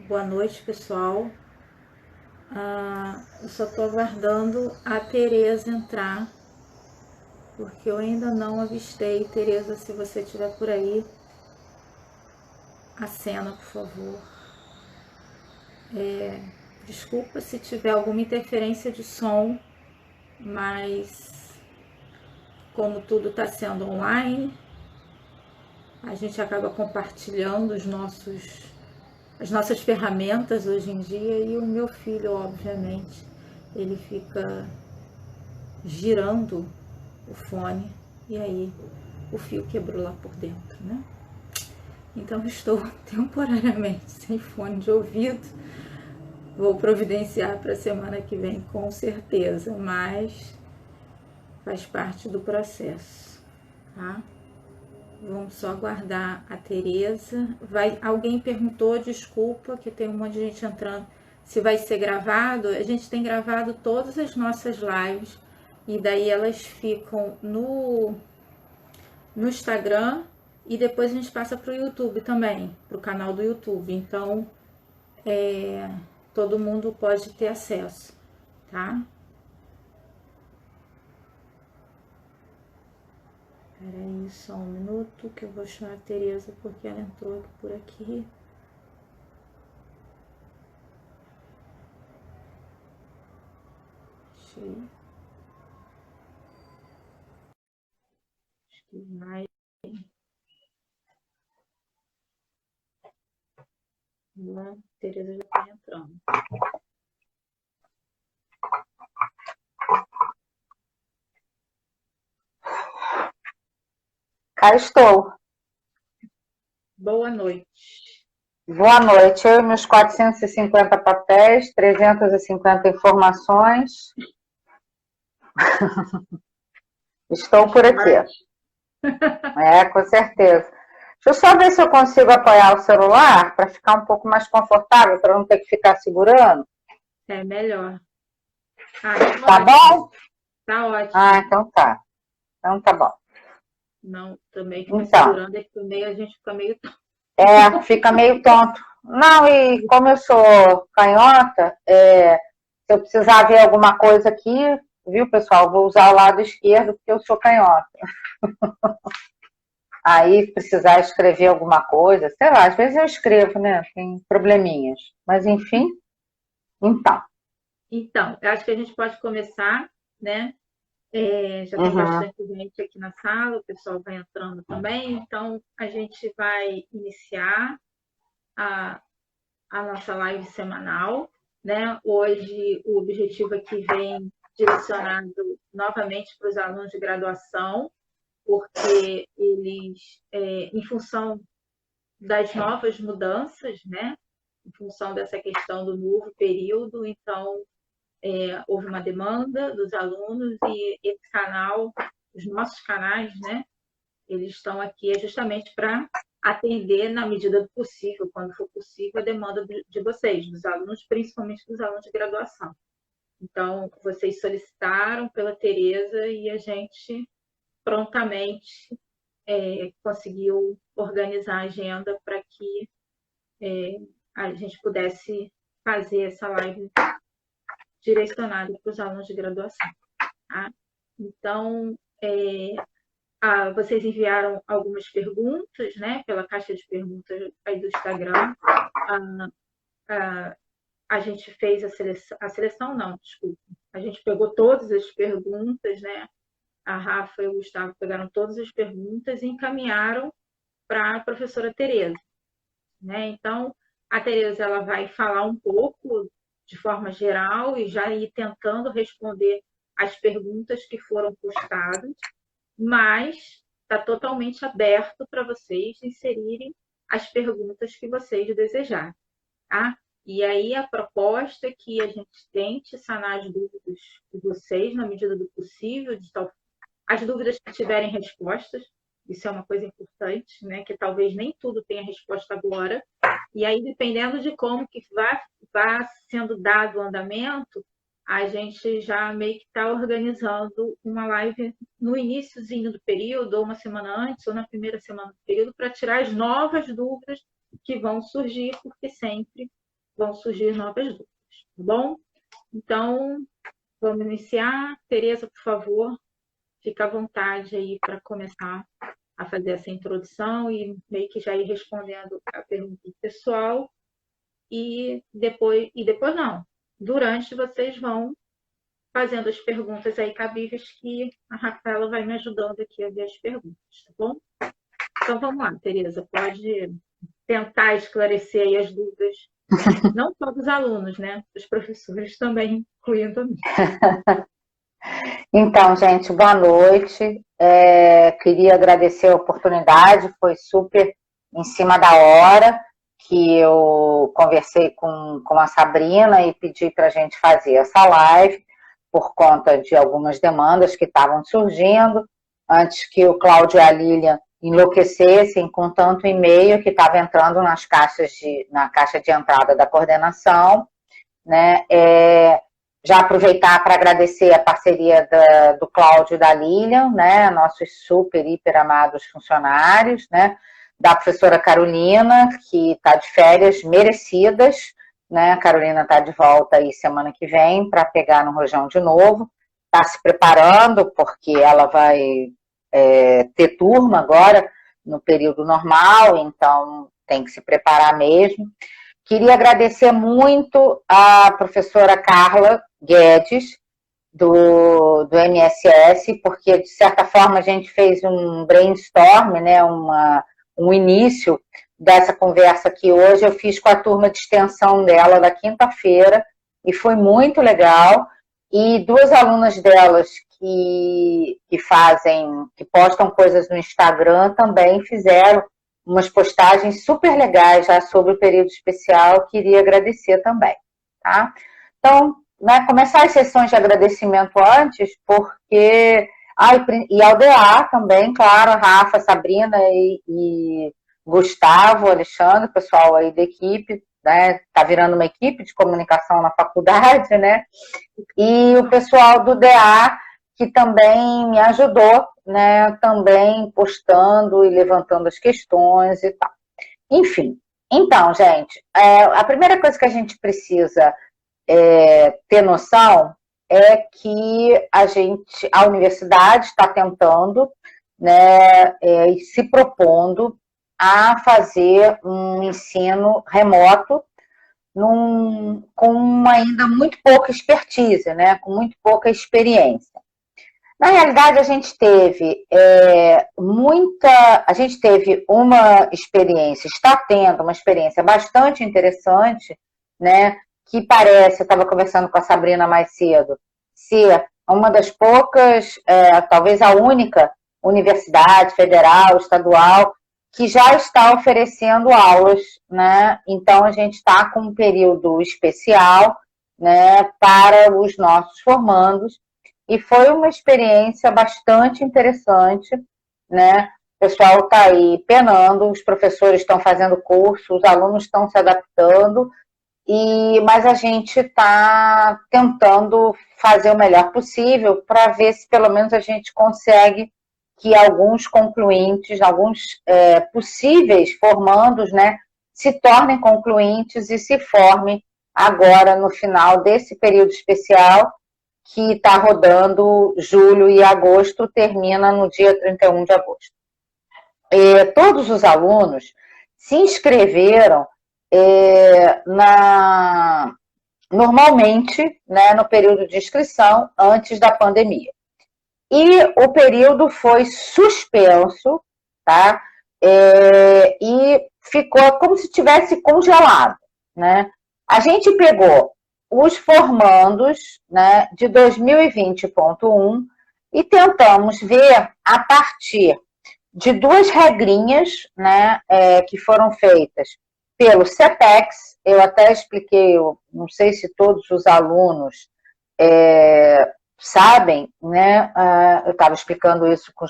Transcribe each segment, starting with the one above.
Boa noite, pessoal. Eu só estou aguardando a Tereza entrar, porque eu ainda não avistei. Tereza, se você estiver por aí, acena, por favor. Desculpa se tiver alguma interferência de som, mas como tudo está sendo online, a gente acaba compartilhando as nossas ferramentas hoje em dia, e o meu filho, obviamente, ele fica girando o fone e aí o fio quebrou lá por dentro, né? Então estou temporariamente sem fone de ouvido. Vou providenciar para a semana que vem com certeza, mas faz parte do processo, tá? Vamos só aguardar a Tereza. Alguém perguntou, desculpa, que tem um monte de gente entrando, se vai ser gravado. A gente tem gravado todas as nossas lives e daí elas ficam no Instagram e depois a gente passa para o YouTube também, para o canal do YouTube. Então, todo mundo pode ter acesso, tá? Peraí só um minuto que eu vou chamar a Tereza porque ela entrou por aqui. Acho que vai. A Tereza já está entrando. Cá estou. Boa noite. Boa noite. Eu e meus 450 papéis, 350 informações. Estou por aqui. Com certeza. Deixa eu só ver se eu consigo apoiar o celular para ficar um pouco mais confortável, para não ter que ficar segurando. É melhor. Tá bom? Tá ótimo. Então tá. Então tá bom. Não, também ficar segurando, é que a gente fica meio tonto. Fica meio tonto. Não, e como eu sou canhota, se eu precisar ver alguma coisa aqui, viu, pessoal? Vou usar o lado esquerdo porque eu sou canhota. Aí, precisar escrever alguma coisa, sei lá, às vezes eu escrevo, né? Tem probleminhas. Mas, enfim, então. Então, eu acho que a gente pode começar, né? Já tem bastante gente aqui na sala, o pessoal vai entrando também, então a gente vai iniciar a nossa live semanal, né? Hoje o objetivo aqui vem direcionado novamente para os alunos de graduação, porque eles, em função das novas mudanças, né? Em função dessa questão do novo período, então houve uma demanda dos alunos e esse canal, os nossos canais, né? Eles estão aqui justamente para atender, na medida do possível, quando for possível, a demanda de vocês, dos alunos, principalmente dos alunos de graduação. Então, vocês solicitaram pela Tereza e a gente prontamente conseguiu organizar a agenda para que a gente pudesse fazer essa live direcionada para os alunos de graduação. Tá? Então, vocês enviaram algumas perguntas, né, pela caixa de perguntas aí do Instagram. A gente fez a seleção não, desculpa. A gente pegou todas as perguntas, né? A Rafa e o Gustavo pegaram todas as perguntas e encaminharam para a professora Tereza, né? Então, a Tereza ela vai falar um pouco de forma geral e já ir tentando responder as perguntas que foram postadas, mas está totalmente aberto para vocês inserirem as perguntas que vocês desejarem, tá? E aí a proposta é que a gente tente sanar as dúvidas de vocês na medida do possível, as dúvidas que tiverem respostas, isso é uma coisa importante, né? Que talvez nem tudo tenha resposta agora, e aí dependendo de como que vá sendo dado o andamento, a gente já meio que está organizando uma live no iniciozinho do período, ou uma semana antes, ou na primeira semana do período, para tirar as novas dúvidas que vão surgir, porque sempre vão surgir novas dúvidas, tá bom? Então, vamos iniciar. Tereza, por favor, fica à vontade aí para começar a fazer essa introdução e meio que já ir respondendo a pergunta do pessoal. E depois não, durante vocês vão fazendo as perguntas aí cabíveis que a Rafaela vai me ajudando aqui a ver as perguntas, tá bom? Então vamos lá, Tereza, pode tentar esclarecer aí as dúvidas, não só dos alunos, né? Dos professores também, incluindo a mim. Então, gente, boa noite. Queria agradecer a oportunidade, foi super em cima da hora que eu conversei com a Sabrina e pedi para a gente fazer essa live por conta de algumas demandas que estavam surgindo, antes que o Cláudio e a Lilian enlouquecessem com tanto e-mail que estava entrando na caixa de entrada da coordenação, né? Já aproveitar para agradecer a parceria do Cláudio e da Lilian, né? Nossos super, hiper amados funcionários, né? Da professora Carolina, que está de férias merecidas, né? A Carolina está de volta aí semana que vem para pegar no Rojão de novo. Está se preparando, porque ela vai ter turma agora no período normal, então tem que se preparar mesmo. Queria agradecer muito a professora Carla Guedes, do MSS, porque, de certa forma, a gente fez um brainstorm, né, um início dessa conversa que hoje eu fiz com a turma de extensão dela da quinta-feira, e foi muito legal. E duas alunas delas que postam coisas no Instagram também fizeram umas postagens super legais já sobre o período especial, queria agradecer também, tá? Então, né, começar as sessões de agradecimento antes, porque... e ao DA também, claro, a Rafa, Sabrina e Gustavo, Alexandre, pessoal aí da equipe, né, tá virando uma equipe de comunicação na faculdade, né, e o pessoal do DA, que também me ajudou, né, também postando e levantando as questões e tal. Enfim, então, gente, a primeira coisa que a gente precisa ter noção é que a universidade está tentando, né, e se propondo a fazer um ensino remoto com ainda muito pouca expertise, né, com muito pouca experiência. Na realidade, a gente teve uma experiência, está tendo uma experiência bastante interessante, né, que parece, eu estava conversando com a Sabrina mais cedo, ser uma das poucas, talvez a única universidade federal, estadual, que já está oferecendo aulas, né? Então, a gente está com um período especial, né, para os nossos formandos, e foi uma experiência bastante interessante, né? O pessoal está aí penando, os professores estão fazendo curso, os alunos estão se adaptando, mas a gente está tentando fazer o melhor possível para ver se pelo menos a gente consegue que alguns concluintes, alguns possíveis formandos, né, se tornem concluintes e se formem agora no final desse período especial que está rodando julho e agosto, termina no dia 31 de agosto. Todos os alunos se inscreveram normalmente, né, no período de inscrição antes da pandemia. E o período foi suspenso, tá? E ficou como se tivesse congelado, né? A gente pegou os formandos, né, de 2020.1 e tentamos ver a partir de duas regrinhas, né, que foram feitas pelo CEPEX. Eu até expliquei, eu não sei se todos os alunos sabem, né? Eu estava explicando isso com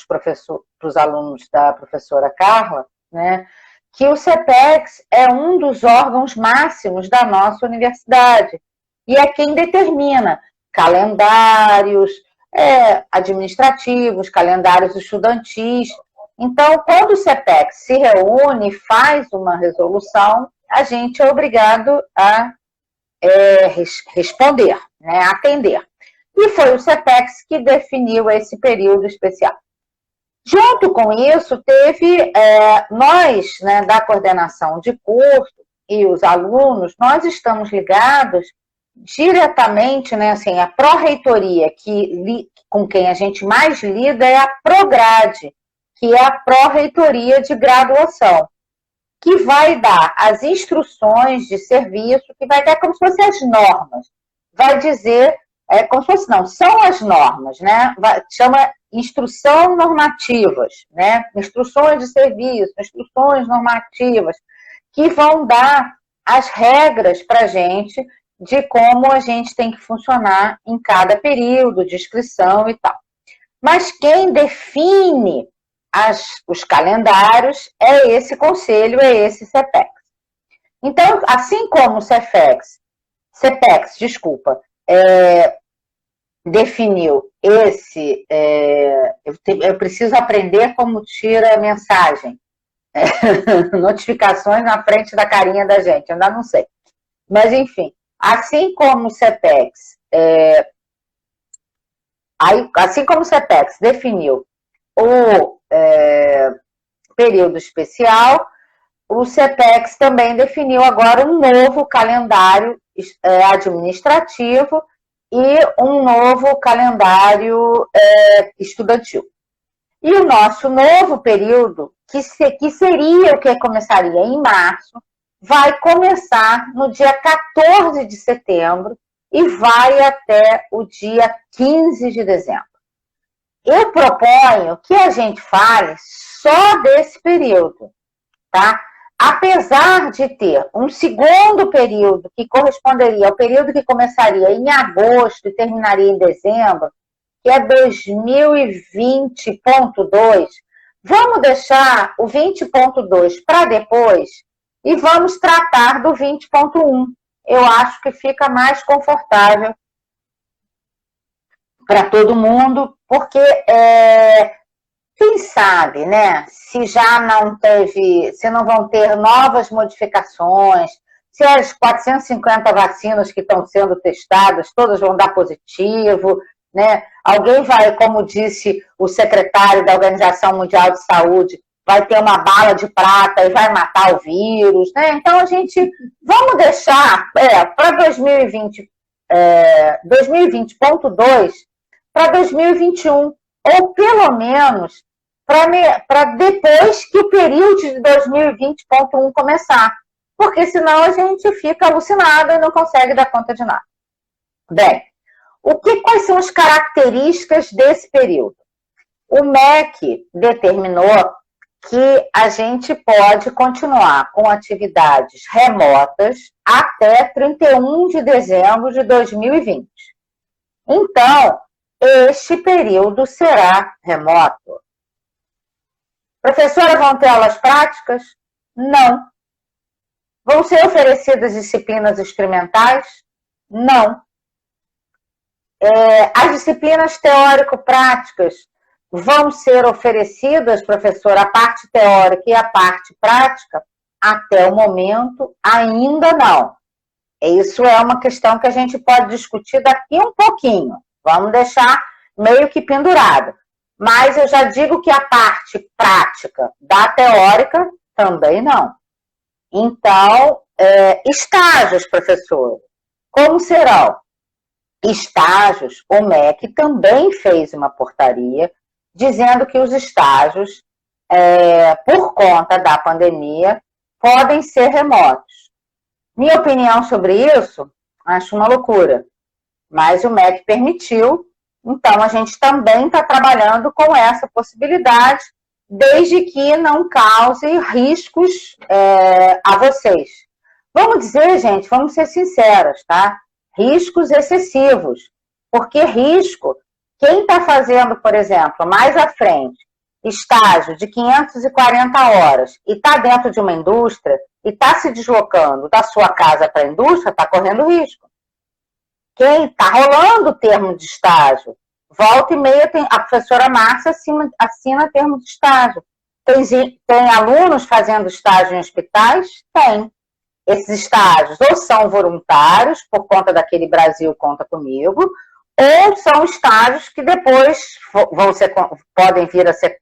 os alunos da professora Carla, né? Que o CEPEX é um dos órgãos máximos da nossa universidade e é quem determina calendários administrativos, calendários estudantis. Então, quando o CEPEX se reúne e faz uma resolução, a gente é obrigado a responder, né, atender. E foi o CEPEX que definiu esse período especial. Junto com isso, teve nós, né, da coordenação de curso e os alunos, nós estamos ligados diretamente, né, assim, a pró-reitoria com quem a gente mais lida é a Prograde, que é a pró-reitoria de graduação, que vai dar as instruções de serviço, que vai dar como se fossem as normas, vai dizer, como se fosse, não, são as normas, né, chama instrução normativas, né, instruções de serviço, instruções normativas, que vão dar as regras para a gente de como a gente tem que funcionar em cada período de inscrição e tal. Mas quem define os calendários é esse conselho, é esse CEPEX. Então, assim como o CEPEX, definiu esse... eu preciso aprender como tira a mensagem. Notificações na frente da carinha da gente, ainda não sei. Mas, enfim, assim como o CEPEX, definiu o período especial, o CEPEX também definiu agora um novo calendário administrativo e um novo calendário estudantil. E o nosso novo período, que seria o que começaria em março, vai começar no dia 14 de setembro e vai até o dia 15 de dezembro. Eu proponho que a gente fale só desse período, tá? Apesar de ter um segundo período que corresponderia ao período que começaria em agosto e terminaria em dezembro, que é 2020.2, vamos deixar o 20.2 para depois e vamos tratar do 20.1. Eu acho que fica mais confortável para todo mundo, porque quem sabe, né, se não vão ter novas modificações, se as 450 vacinas que estão sendo testadas, todas vão dar positivo, né? Alguém vai, como disse o secretário da Organização Mundial de Saúde, vai ter uma bala de prata e vai matar o vírus, né? Então, vamos deixar para 2020.2 para 2021, ou pelo menos para depois que o período de 2020.1 começar, porque senão a gente fica alucinado e não consegue dar conta de nada. Bem, quais são as características desse período? O MEC determinou que a gente pode continuar com atividades remotas até 31 de dezembro de 2020. Então, este período será remoto. Professora, vão ter aulas práticas? Não. Vão ser oferecidas disciplinas experimentais? Não. As disciplinas teórico-práticas vão ser oferecidas, professora, a parte teórica e a parte prática? Até o momento, ainda não. Isso é uma questão que a gente pode discutir daqui um pouquinho. Vamos deixar meio que pendurado. Mas eu já digo que a parte prática da teórica também não. Então, estágios, professor, como serão? Estágios, o MEC também fez uma portaria dizendo que os estágios, por conta da pandemia, podem ser remotos. Minha opinião sobre isso, acho uma loucura. Mas o MEC permitiu, então a gente também está trabalhando com essa possibilidade, desde que não cause riscos a vocês. Vamos dizer, gente, vamos ser sinceros, tá? Riscos excessivos. Porque risco, quem está fazendo, por exemplo, mais à frente, estágio de 540 horas e está dentro de uma indústria e está se deslocando da sua casa para a indústria, está correndo risco. Quem está rolando o termo de estágio, volta e meia, a professora Márcia assina termo de estágio. Tem alunos fazendo estágio em hospitais? Tem. esses estágios ou são voluntários, por conta daquele Brasil Conta Comigo, ou são estágios que depois podem vir a ser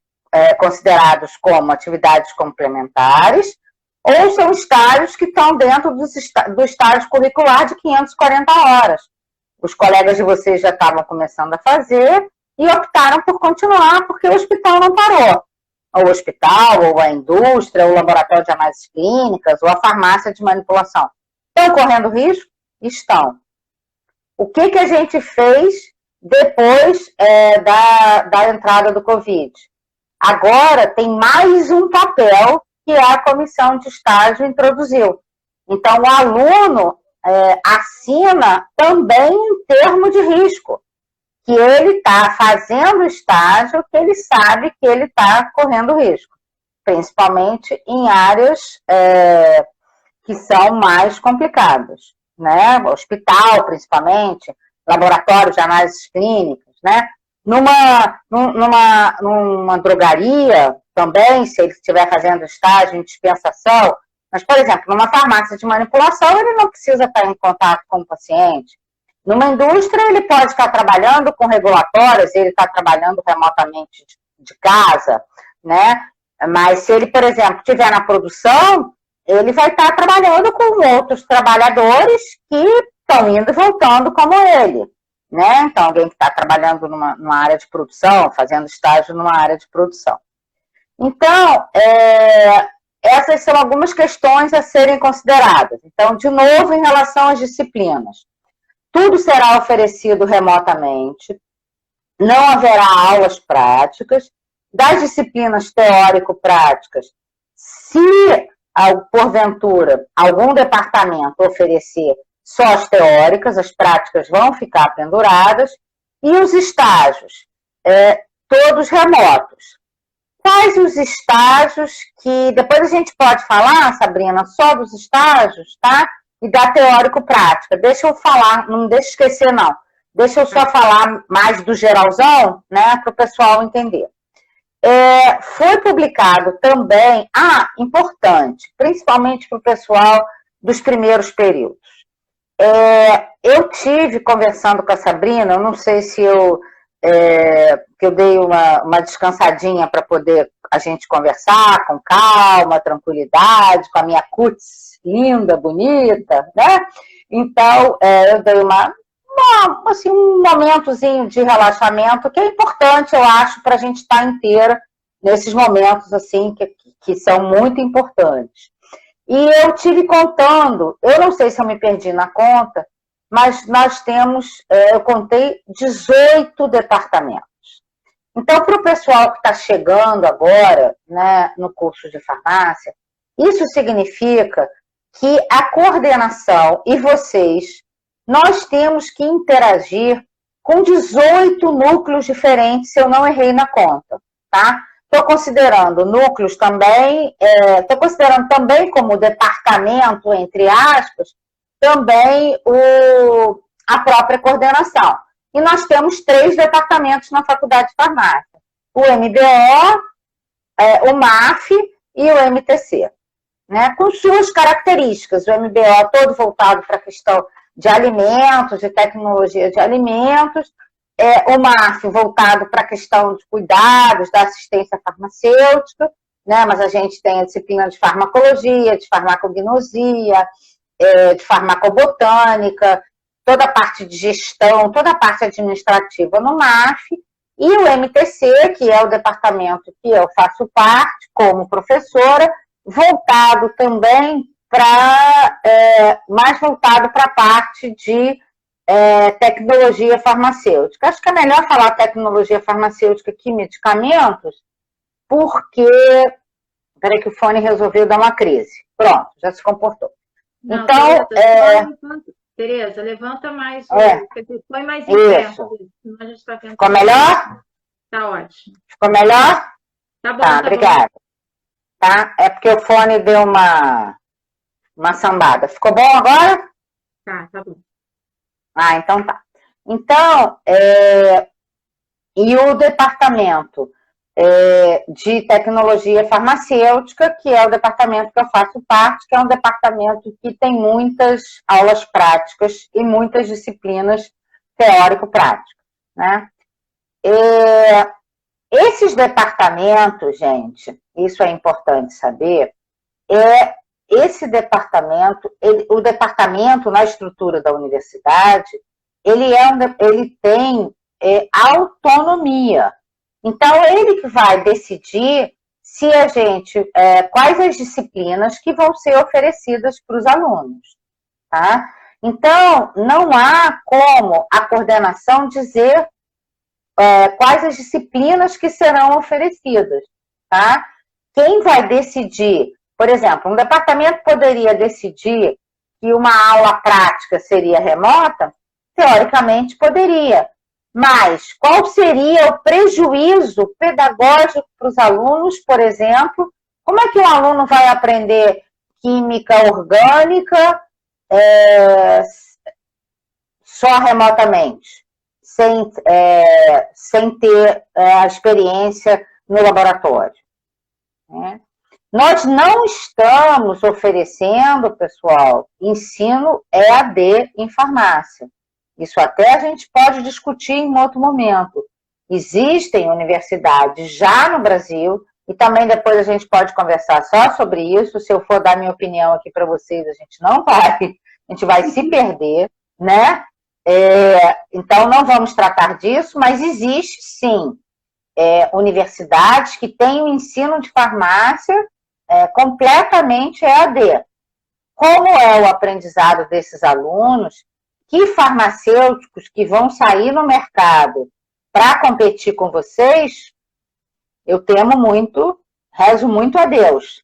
considerados como atividades complementares, ou são estágios que estão dentro do estágio curricular de 540 horas. Os colegas de vocês já estavam começando a fazer e optaram por continuar, porque o hospital não parou. O hospital, ou a indústria, ou o laboratório de análises clínicas, ou a farmácia de manipulação. Estão correndo risco? Estão. O que a gente fez depois da entrada do Covid? Agora tem mais um papel que a comissão de estágio introduziu. Então, o aluno assina também em termo de risco, que ele está fazendo estágio, que ele sabe que ele está correndo risco, principalmente em áreas que são mais complicadas, né? Hospital, principalmente, laboratório de análises clínicas, né? Numa drogaria também, se ele estiver fazendo estágio em dispensação, mas, por exemplo, numa farmácia de manipulação, ele não precisa estar em contato com o paciente. Numa indústria, ele pode estar trabalhando com regulatórios, ele está trabalhando remotamente de casa, né? Mas se ele, por exemplo, estiver na produção, ele vai estar trabalhando com outros trabalhadores que estão indo e voltando como ele, né? Então, alguém que está trabalhando numa área de produção, fazendo estágio numa área de produção. Então, essas são algumas questões a serem consideradas. Então, de novo, em relação às disciplinas. Tudo será oferecido remotamente, não haverá aulas práticas. Das disciplinas teórico-práticas, se, porventura, algum departamento oferecer só as teóricas, as práticas vão ficar penduradas, e os estágios, todos remotos. Quais os estágios que... Depois a gente pode falar, Sabrina, só dos estágios, tá? E da teórico-prática. Deixa eu falar, não deixa eu esquecer, não. Deixa eu só falar mais do geralzão, né, para o pessoal entender. Foi publicado também, importante, principalmente para o pessoal dos primeiros períodos. Eu tive conversando com a Sabrina, eu não sei se que eu dei uma descansadinha para poder a gente conversar com calma, tranquilidade, com a minha cutis linda, bonita, né? Então, eu dei um momentozinho de relaxamento, que é importante, eu acho, para a gente estar inteira nesses momentos, assim, que são muito importantes. E eu tive contando, eu não sei se eu me perdi na conta, mas nós temos, eu contei 18 departamentos. Então, para o pessoal que está chegando agora, né, no curso de farmácia, isso significa que a coordenação e vocês, nós temos que interagir com 18 núcleos diferentes, se eu não errei na conta, tá? Estou considerando núcleos também, estou considerando também como departamento, entre aspas, também a própria coordenação. E nós temos 3 departamentos na Faculdade de Farmácia. O MBO, o MAF e o MTC. Né? Com suas características. O MBO todo voltado para a questão de alimentos, de tecnologia de alimentos. O MAF voltado para a questão de cuidados, da assistência farmacêutica. Né? Mas a gente tem a disciplina de farmacologia, de farmacognosia, de farmacobotânica, toda a parte de gestão, toda a parte administrativa no MAF, e o MTC, que é o departamento que eu faço parte como professora, voltado também mais voltado para a parte de tecnologia farmacêutica. Acho que é melhor falar tecnologia farmacêutica que medicamentos, porque... Peraí que o fone resolveu dar uma crise. Pronto, já se comportou. Não, então, Tereza, levanta mais. Põe mais em perto. A gente tá vendo. Ficou melhor? Tá ótimo. Ficou melhor? Tá bom, tá obrigada. Bom. Tá? É porque o fone deu uma sambada. Ficou bom agora? Tá bom. Então tá. Então, e o departamento de tecnologia farmacêutica, que é o departamento que eu faço parte, que é um departamento que tem muitas aulas práticas e muitas disciplinas teórico-práticas, né? Esses departamentos, gente, isso é importante saber, esse departamento, o departamento na estrutura da universidade, ele tem autonomia. Então, ele que vai decidir se a gente, quais as disciplinas que vão ser oferecidas para os alunos, tá? Então, não há como a coordenação dizer quais as disciplinas que serão oferecidas, tá? Quem vai decidir, por exemplo, um departamento poderia decidir que uma aula prática seria remota? Teoricamente, poderia. Mas qual seria o prejuízo pedagógico para os alunos, por exemplo? Como é que um aluno vai aprender química orgânica só remotamente, sem ter a experiência no laboratório, né? Nós não estamos oferecendo, pessoal, ensino EAD em farmácia. Isso até a gente pode discutir em outro momento. Existem universidades já no Brasil, e também depois a gente pode conversar só sobre isso. Se eu for dar minha opinião aqui para vocês, a gente vai se perder, né? Então, não vamos tratar disso, mas existe, sim, universidades que têm o ensino de farmácia completamente EAD. Como é o aprendizado desses alunos? Que farmacêuticos que vão sair no mercado para competir com vocês, eu temo muito, rezo muito a Deus,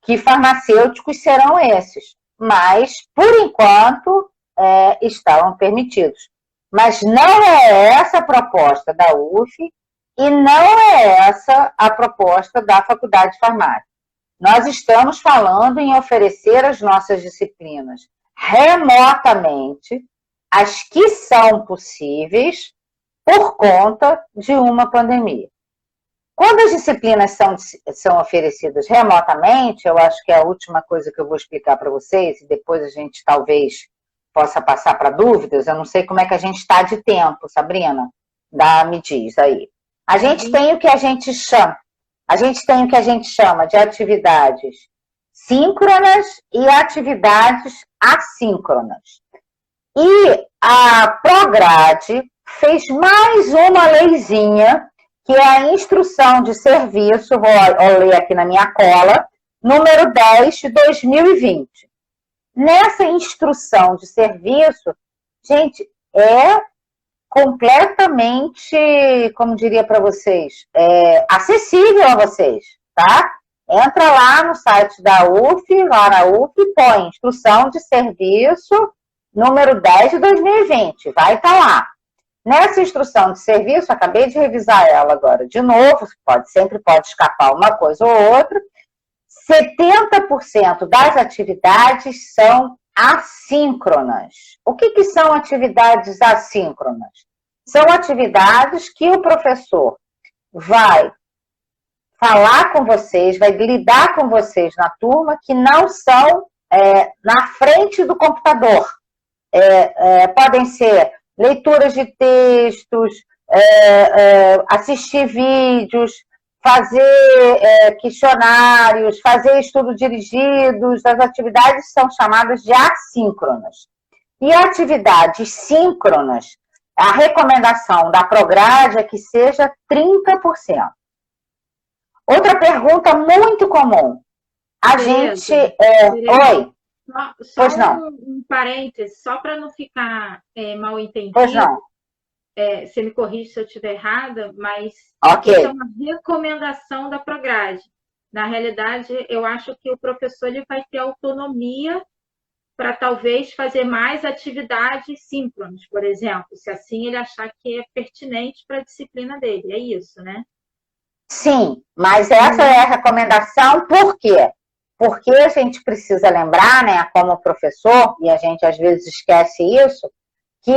que farmacêuticos serão esses. Mas, por enquanto, estão permitidos. Mas não é essa a proposta da UF e não é essa a proposta da Faculdade de Farmácia. Nós estamos falando em oferecer as nossas disciplinas remotamente, as que são possíveis por conta de uma pandemia. Quando as disciplinas são oferecidas remotamente, eu acho que é a última coisa que eu vou explicar para vocês, e depois a gente talvez possa passar para dúvidas. Eu não sei como é que a gente está de tempo, Sabrina, me diz aí. A gente tem o que a gente chama de atividades síncronas e atividades assíncronas. E a Prograde fez mais uma leizinha, que é a Instrução de Serviço, vou ler aqui na minha cola, número 10 de 2020. Nessa Instrução de Serviço, gente, é completamente, como diria para vocês, acessível a vocês, tá? Entra lá no site da UF, lá na UF, põe Instrução de Serviço, número 10 de 2020, vai estar lá. Nessa instrução de serviço, acabei de revisar ela agora de novo, sempre pode escapar uma coisa ou outra, 70% das atividades são assíncronas. O que são atividades assíncronas? São atividades que o professor vai falar com vocês, vai lidar com vocês na turma, que não são na frente do computador. Podem ser leituras de textos, assistir vídeos, fazer questionários, fazer estudos dirigidos. As atividades são chamadas de assíncronas. E atividades síncronas, a recomendação da Prograde é que seja 30%. Outra pergunta muito comum. A gente... Oi? Pois não. Um parêntese, só para não ficar mal entendido. Pois não. Você me corrige se eu estiver errada, mas okay. Isso é uma recomendação da Prograde. Na realidade, eu acho que o professor ele vai ter autonomia para talvez fazer mais atividades síncronas, por exemplo, se assim ele achar que é pertinente para a disciplina dele. É isso, né? Sim, mas essa é a recomendação, por quê? Porque a gente precisa lembrar, né, como professor, e a gente às vezes esquece isso, que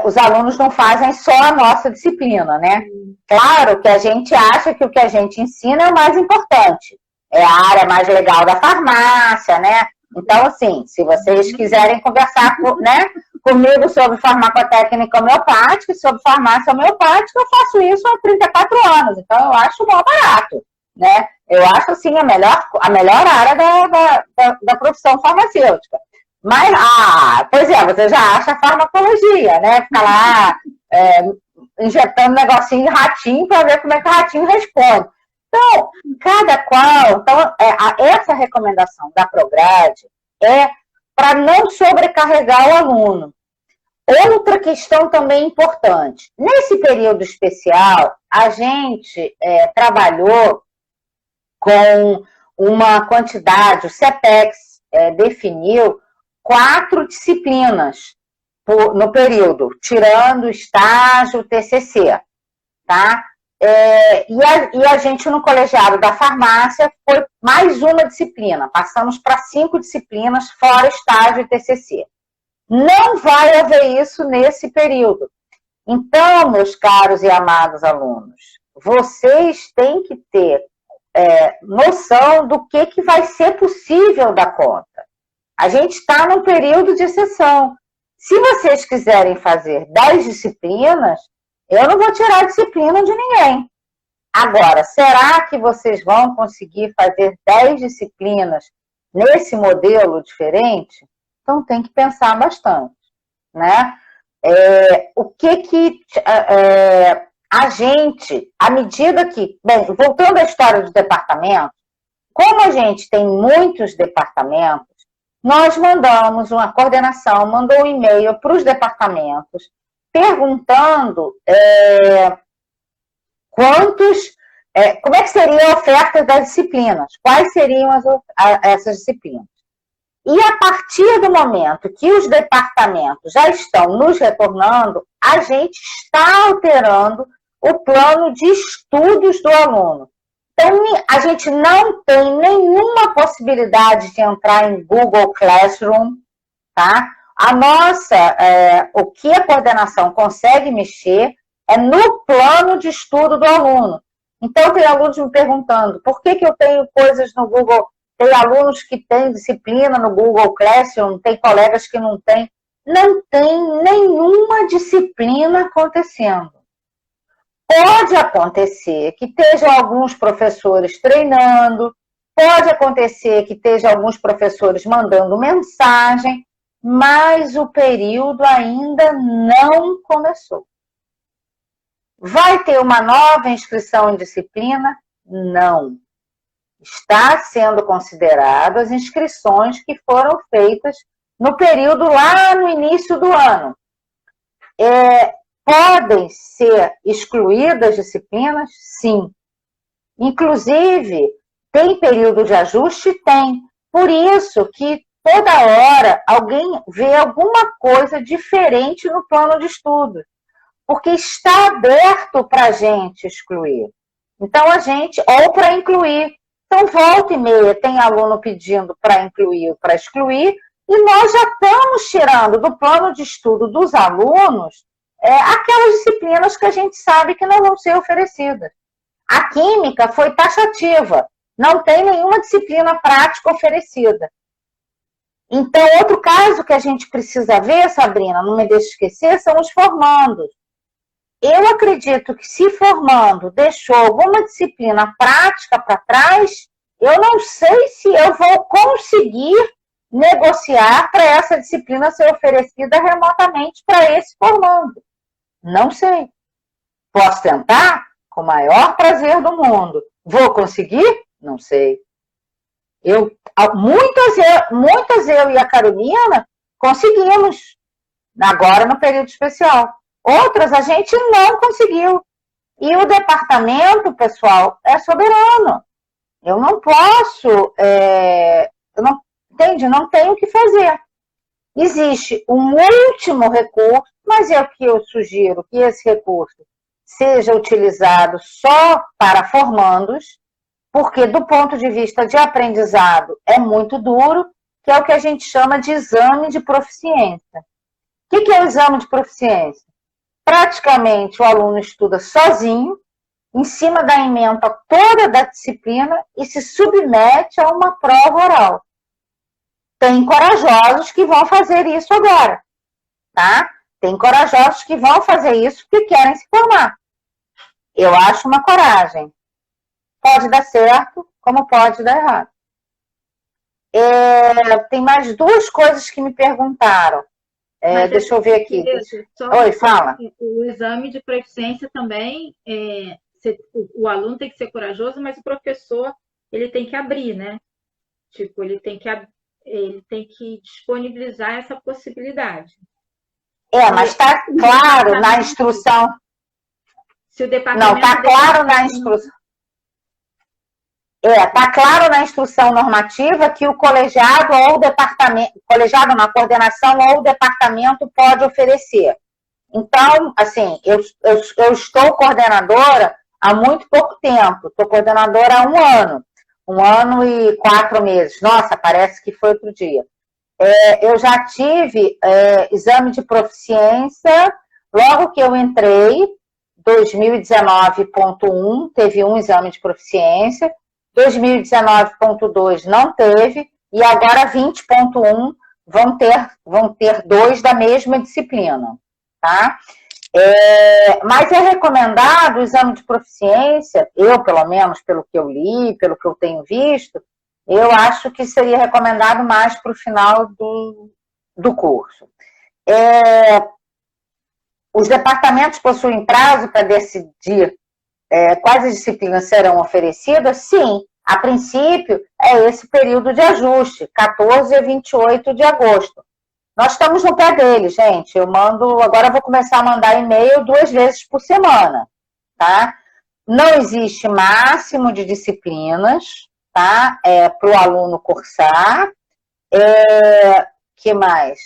os alunos não fazem só a nossa disciplina, né? Claro que a gente acha que o que a gente ensina é o mais importante, é a área mais legal da farmácia, né? Então, assim, se vocês quiserem conversar comigo sobre farmacotécnica homeopática, sobre farmácia homeopática, eu faço isso há 34 anos, então eu acho mó barato, né? Eu acho, assim, a melhor área da profissão farmacêutica. Mas, pois é, você já acha farmacologia, né? Fica lá injetando negocinho de ratinho para ver como é que o ratinho responde. Então, cada qual... Então, essa recomendação da Prograde é para não sobrecarregar o aluno. Outra questão também importante. Nesse período especial, a gente trabalhou com uma quantidade, o CEPEX definiu 4 disciplinas no período, tirando estágio, TCC, tá? E a gente, no colegiado da farmácia, foi mais uma disciplina. Passamos para 5 disciplinas, fora estágio e TCC. Não vai haver isso nesse período. Então, meus caros e amados alunos, vocês têm que ter noção do que vai ser possível dar conta. A gente está num período de exceção. Se vocês quiserem fazer 10 disciplinas, eu não vou tirar a disciplina de ninguém. Agora, será que vocês vão conseguir fazer 10 disciplinas nesse modelo diferente? Então, tem que pensar bastante, né? O que a gente, à medida que... Bem, voltando à história dos departamentos, como a gente tem muitos departamentos, nós mandamos uma coordenação, mandou um e-mail para os departamentos, perguntando como é que seria a oferta das disciplinas, quais seriam essas disciplinas. E a partir do momento que os departamentos já estão nos retornando, a gente está alterando o plano de estudos do aluno. Então, a gente não tem nenhuma possibilidade de entrar em Google Classroom, tá? O que a coordenação consegue mexer é no plano de estudo do aluno. Então, tem alunos me perguntando, por que eu tenho coisas no Google? Tem alunos que têm disciplina no Google Classroom, tem colegas que não têm. Não tem nenhuma disciplina acontecendo. Pode acontecer que estejam alguns professores treinando, pode acontecer que estejam alguns professores mandando mensagem, mas o período ainda não começou. Vai ter uma nova inscrição em disciplina? Não. Está sendo considerado as inscrições que foram feitas no período lá no início do ano. Podem ser excluídas disciplinas? Sim. Inclusive, tem período de ajuste? Tem. Por isso que toda hora alguém vê alguma coisa diferente no plano de estudo. Porque está aberto para a gente excluir. Então, ou para incluir. Então, volta e meia, tem aluno pedindo para incluir ou para excluir, e nós já estamos tirando do plano de estudo dos alunos aquelas disciplinas que a gente sabe que não vão ser oferecidas. A química foi taxativa, não tem nenhuma disciplina prática oferecida. Então, outro caso que a gente precisa ver, Sabrina, não me deixe esquecer, são os formandos. Eu acredito que se formando deixou alguma disciplina prática para trás, eu não sei se eu vou conseguir negociar para essa disciplina ser oferecida remotamente para esse formando. Não sei. Posso tentar? Com o maior prazer do mundo. Vou conseguir? Não sei. Muitas eu e a Carolina conseguimos, agora no período especial. Outras a gente não conseguiu. E o departamento, pessoal, é soberano. Eu não posso, entende? Não tenho o que fazer. Existe um último recurso, mas é o que eu sugiro, que esse recurso seja utilizado só para formandos, porque do ponto de vista de aprendizado é muito duro, que é o que a gente chama de exame de proficiência. que é o exame de proficiência? Praticamente o aluno estuda sozinho, em cima da ementa toda da disciplina e se submete a uma prova oral. Tem corajosos que vão fazer isso agora, tá? Tem corajosos que vão fazer isso porque querem se formar. Eu acho uma coragem. Pode dar certo, como pode dar errado. Tem mais duas coisas que me perguntaram. Deixa eu ver aqui. Oi, fala. O exame de proficiência também, o aluno tem que ser corajoso, mas o professor ele tem que abrir, né? Tipo, ele tem que disponibilizar essa possibilidade. Mas está claro na instrução. Se o departamento não, está claro na instrução. Está claro na instrução normativa que o colegiado ou o departamento, colegiado na coordenação ou o departamento pode oferecer. Então, assim, eu estou coordenadora há muito pouco tempo, estou coordenadora há 1 ano e 4 meses. Nossa, parece que foi outro dia. Eu já tive exame de proficiência, logo que eu entrei, 2019.1, teve um exame de proficiência, 2019.2 não teve, e agora 20.1 vão ter 2 da mesma disciplina, tá? Mas é recomendado o exame de proficiência, eu, pelo menos, pelo que eu li, pelo que eu tenho visto, eu acho que seria recomendado mais para o final do curso. Os departamentos possuem prazo para decidir quais as disciplinas serão oferecidas? Sim, a princípio é esse período de ajuste, 14 a 28 de agosto. Nós estamos no pé deles, gente. Agora eu vou começar a mandar e-mail 2 vezes por semana, tá? Não existe máximo de disciplinas, tá? Para o aluno cursar. Que mais?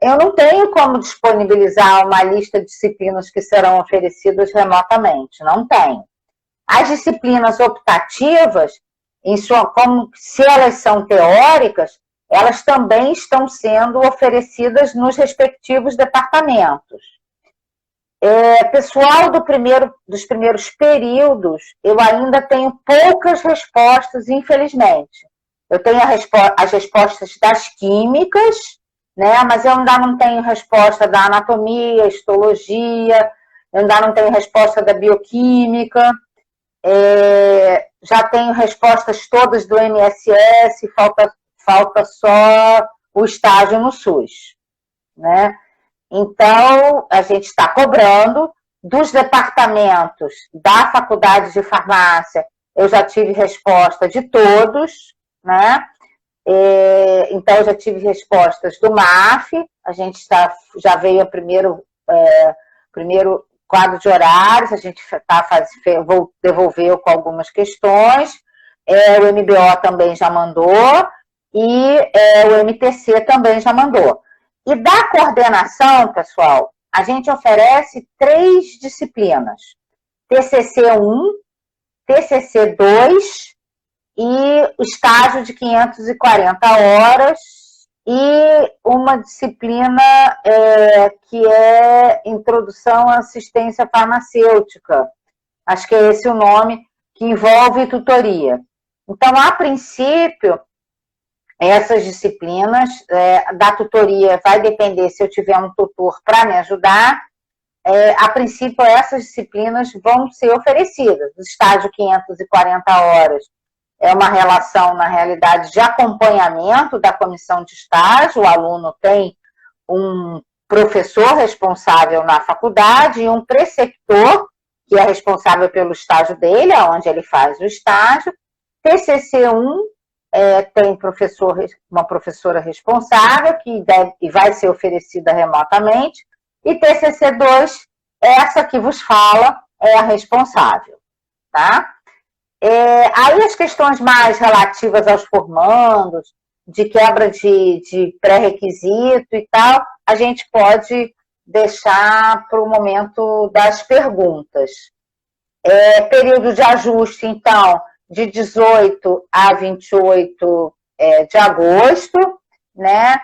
Eu não tenho como disponibilizar uma lista de disciplinas que serão oferecidas remotamente, não tenho. As disciplinas optativas, como se elas são teóricas, elas também estão sendo oferecidas nos respectivos departamentos. Pessoal dos primeiros períodos, eu ainda tenho poucas respostas, infelizmente. Eu tenho as respostas das químicas, né? Mas eu ainda não tenho resposta da anatomia, histologia, eu ainda não tenho resposta da bioquímica, já tenho respostas todas do MSS, falta só o estágio no SUS, né? Então, a gente está cobrando dos departamentos da Faculdade de Farmácia, eu já tive resposta de todos, né? Então, eu já tive respostas do MAF, a gente já veio o primeiro quadro de horários, a gente devolveu com algumas questões, o MBO também já mandou, e o MTC também já mandou. E da coordenação, pessoal, a gente oferece 3 disciplinas, TCC1, TCC2 e o estágio de 540 horas e uma disciplina que é Introdução à Assistência Farmacêutica. Acho que é esse o nome, que envolve tutoria. Então, a princípio, essas disciplinas da tutoria vai depender se eu tiver um tutor para me ajudar. A princípio, essas disciplinas vão ser oferecidas. O estágio 540 horas é uma relação, na realidade, de acompanhamento da comissão de estágio. O aluno tem um professor responsável na faculdade e um preceptor, que é responsável pelo estágio dele, onde ele faz o estágio. TCC1 tem uma professora responsável, que vai ser oferecida remotamente, e TCC2, essa que vos fala, é a responsável, tá? Aí as questões mais relativas aos formandos, de quebra de pré-requisito e tal, a gente pode deixar para o momento das perguntas. Período de ajuste, então, de 18 a 28 de agosto, né?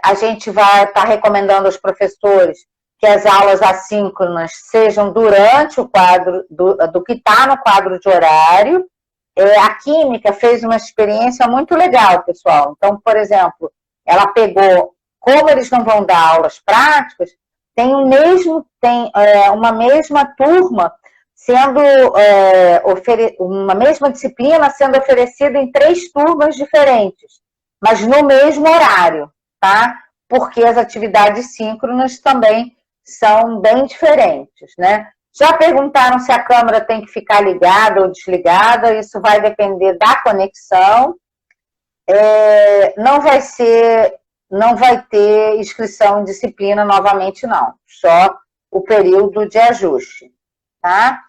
a gente vai estar recomendando aos professores que as aulas assíncronas sejam durante o quadro do que está no quadro de horário. A Química fez uma experiência muito legal, pessoal. Então, por exemplo, ela pegou, como eles não vão dar aulas práticas, tem uma mesma turma sendo uma mesma disciplina sendo oferecida em 3 turmas diferentes, mas no mesmo horário, tá? Porque as atividades síncronas também são bem diferentes, né? Já perguntaram se a câmera tem que ficar ligada ou desligada, isso vai depender da conexão. Não vai ter inscrição em disciplina novamente, não. Só o período de ajuste, tá?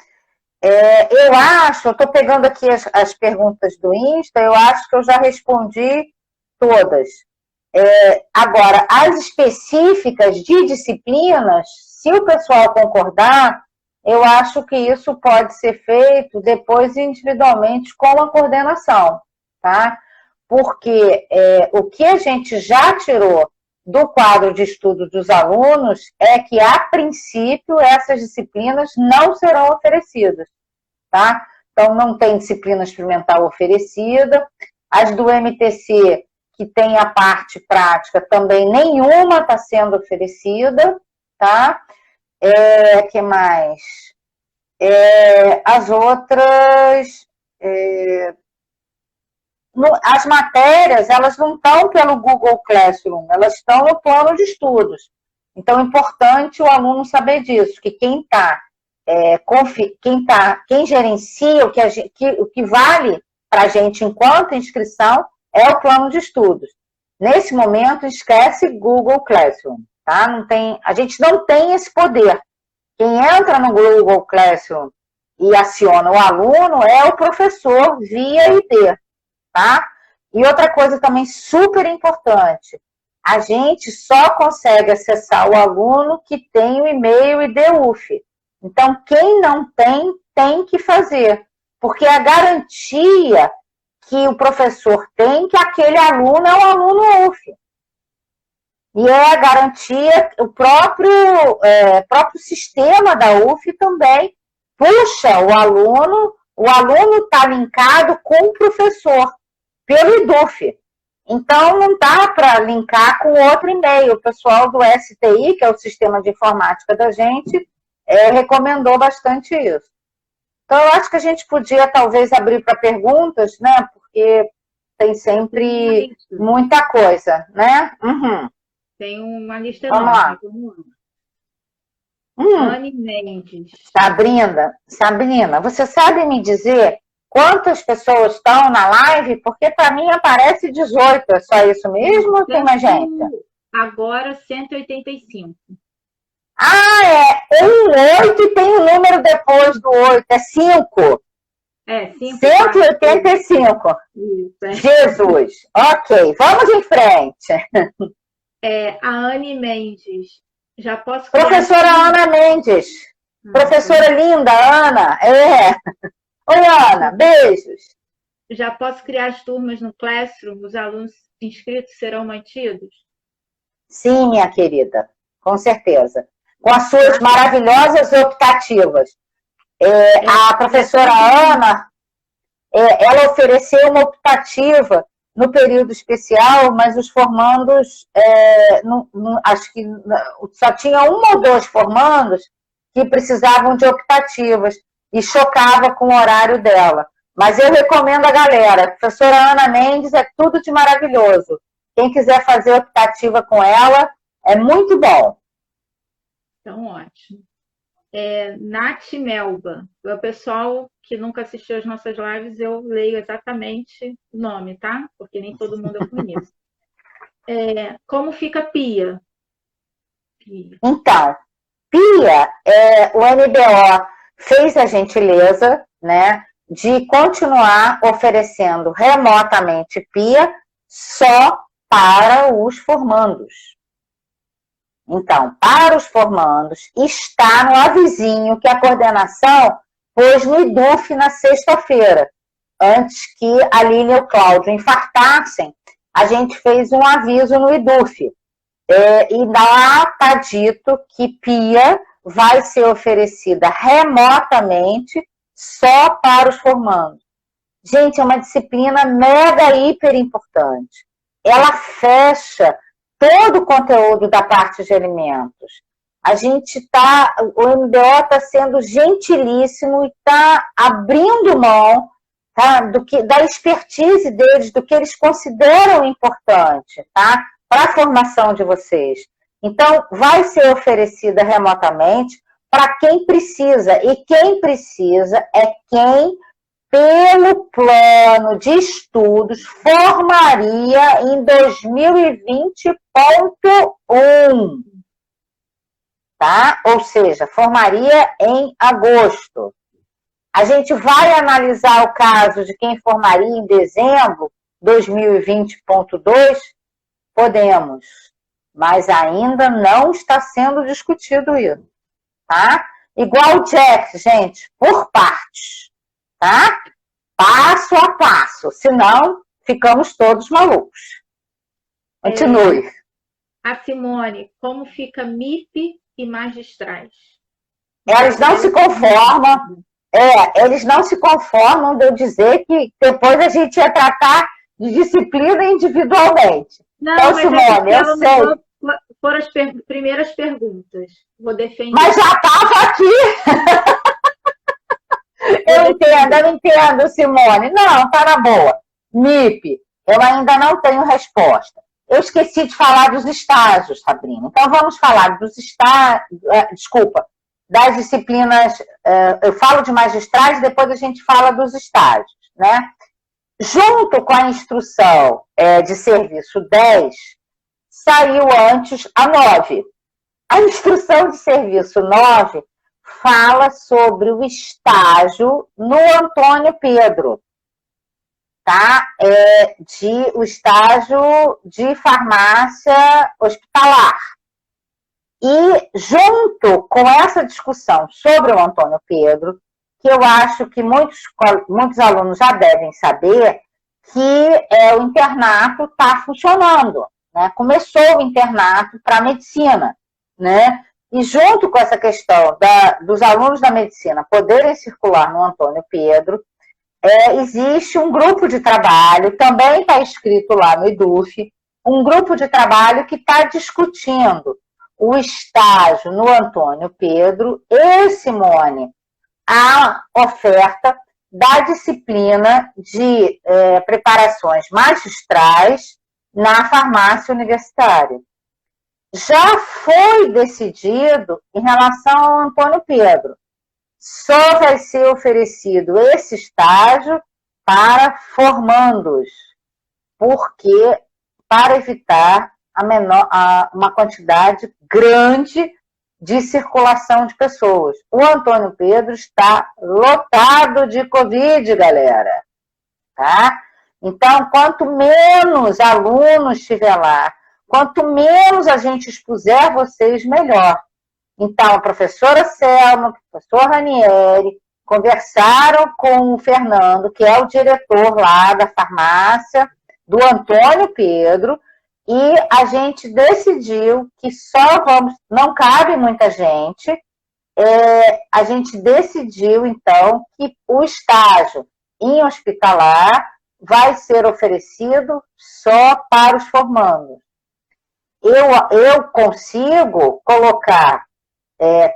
Eu estou pegando aqui as perguntas do Insta, eu acho que eu já respondi todas. Agora, as específicas de disciplinas, se o pessoal concordar, eu acho que isso pode ser feito depois individualmente com a coordenação, tá? Porque o que a gente já tirou do quadro de estudo dos alunos é que, a princípio, essas disciplinas não serão oferecidas, tá? Então, não tem disciplina experimental oferecida. As do MTC, que tem a parte prática, também nenhuma está sendo oferecida, tá? Que mais? As outras... as matérias, elas não estão pelo Google Classroom, elas estão no plano de estudos. Então, é importante o aluno saber disso, que quem gerencia, o que vale para a gente enquanto inscrição é o plano de estudos. Nesse momento, esquece Google Classroom, tá? A gente não tem esse poder. Quem entra no Google Classroom e aciona o aluno é o professor via ID. Tá? E outra coisa também super importante, a gente só consegue acessar o aluno que tem o e-mail IDUF. Então, quem não tem, tem que fazer, porque a garantia que o professor tem que aquele aluno é um aluno UF. E a garantia, o próprio sistema da UF também puxa o aluno está linkado com o professor pelo IDUF. Então, não dá para linkar com outro e-mail. O pessoal do STI, que é o Sistema de Informática da gente, recomendou bastante isso. Então, eu acho que a gente podia, talvez, abrir para perguntas, né? Porque tem sempre muita coisa, né? Uhum. Tem uma lista enorme. Anne Mendes. Sabrina, você sabe me dizer quantas pessoas estão na live? Porque para mim aparece 18. É só isso mesmo ou tem mais gente? Agora 185. 8 e tem um número depois do 8. É 5. 5. 185. Isso, Jesus. Ok, vamos em frente. A Anne Mendes. Já posso... Professora Ana Mendes. Professora linda, Ana. Oi, Ana, beijos. Já posso criar as turmas no Classroom? Os alunos inscritos serão mantidos? Sim, minha querida, com certeza. Com as suas maravilhosas optativas. A professora Ana, ela ofereceu uma optativa no período especial, mas os formandos, acho que só tinha 1 ou 2 formandos que precisavam de optativas e chocava com o horário dela. Mas eu recomendo a galera, a professora Ana Mendes é tudo de maravilhoso. Quem quiser fazer optativa com ela, é muito bom. Então, ótimo. Nath Melba, o pessoal que nunca assistiu às nossas lives, eu leio exatamente o nome, tá? Porque nem todo mundo eu conheço. Como fica Pia? Então, Pia, o MBO fez a gentileza, né, de continuar oferecendo remotamente Pia só para os formandos. Então, para os formandos, está no avisinho que a coordenação pôs no IDUF na sexta-feira, antes que a Lília e o Cláudio infartassem, a gente fez um aviso no IDUF. E lá está dito que PIA vai ser oferecida remotamente só para os formandos. Gente, é uma disciplina mega, hiper importante. Ela fecha todo o conteúdo da parte de alimentos. O MBO está sendo gentilíssimo e está abrindo mão, tá, da expertise deles, do que eles consideram importante, tá, para a formação de vocês. Então, vai ser oferecida remotamente para quem precisa. E quem precisa é quem, pelo plano de estudos, formaria em 2020.1. Tá? Ou seja, formaria em agosto. A gente vai analisar o caso de quem formaria em dezembro 2020.2? Podemos, mas ainda não está sendo discutido isso, tá? Igual o Jack, gente, por partes, tá? Passo a passo, senão ficamos todos malucos. Continue. A Simone, como fica MIP e magistrais? Eles não se conformam, eles não se conformam de eu dizer que depois a gente ia tratar de disciplina individualmente. Não, então, Simone, eu sei. Foram as primeiras perguntas. Vou defender. Mas já estava aqui. Eu entendo, Simone. Não, tá na boa. MIP, eu ainda não tenho resposta. Eu esqueci de falar dos estágios, Sabrina. Então, vamos falar dos estágios, das disciplinas. Eu falo de magistrais, depois a gente fala dos estágios, né? Junto com a instrução de serviço 10, saiu antes a 9. A instrução de serviço 9 fala sobre o estágio no Antônio Pedro, tá? O estágio de farmácia hospitalar. E junto com essa discussão sobre o Antônio Pedro, que eu acho que muitos alunos já devem saber, que o internato está funcionando, né? Começou o internato para medicina, né? E junto com essa questão dos alunos da medicina poderem circular no Antônio Pedro, existe um grupo de trabalho, também está escrito lá no IDUF, um grupo de trabalho que está discutindo o estágio no Antônio Pedro e, Simone, a oferta da disciplina de preparações magistrais na farmácia universitária. Já foi decidido em relação ao Antônio Pedro. Só vai ser oferecido esse estágio para formandos, porque para evitar uma quantidade grande de circulação de pessoas. O Antônio Pedro está lotado de Covid, galera. Tá? Então, quanto menos alunos tiver lá, quanto menos a gente expuser vocês, melhor. Então, a professora Selma, o professor Ranieri, conversaram com o Fernando, que é o diretor lá da farmácia do Antônio Pedro, e a gente decidiu que não cabe muita gente, a gente decidiu, então, que o estágio em hospitalar vai ser oferecido só para os formandos. Eu consigo colocar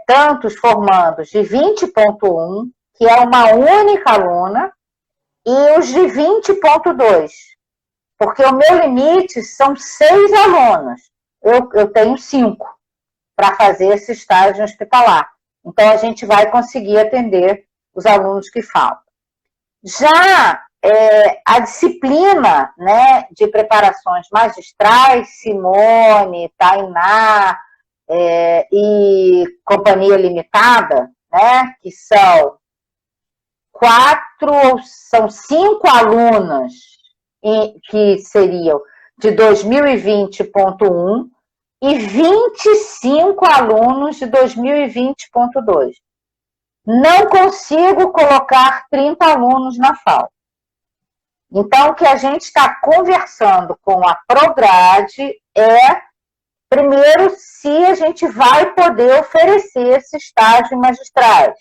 tantos formandos de 20.1, que é uma única aluna, e os de 20.2. Porque o meu limite são 6 alunos. Eu tenho 5 para fazer esse estágio hospitalar. Então, a gente vai conseguir atender os alunos que faltam. Já a disciplina, né, de preparações magistrais, Simone, Tainá e Companhia Limitada, né, que são 5 alunas que seriam de 2020.1 e 25 alunos de 2020.2. Não consigo colocar 30 alunos na FAO. Então, o que a gente está conversando com a Prograde é, primeiro, se a gente vai poder oferecer esse estágio em magistrais.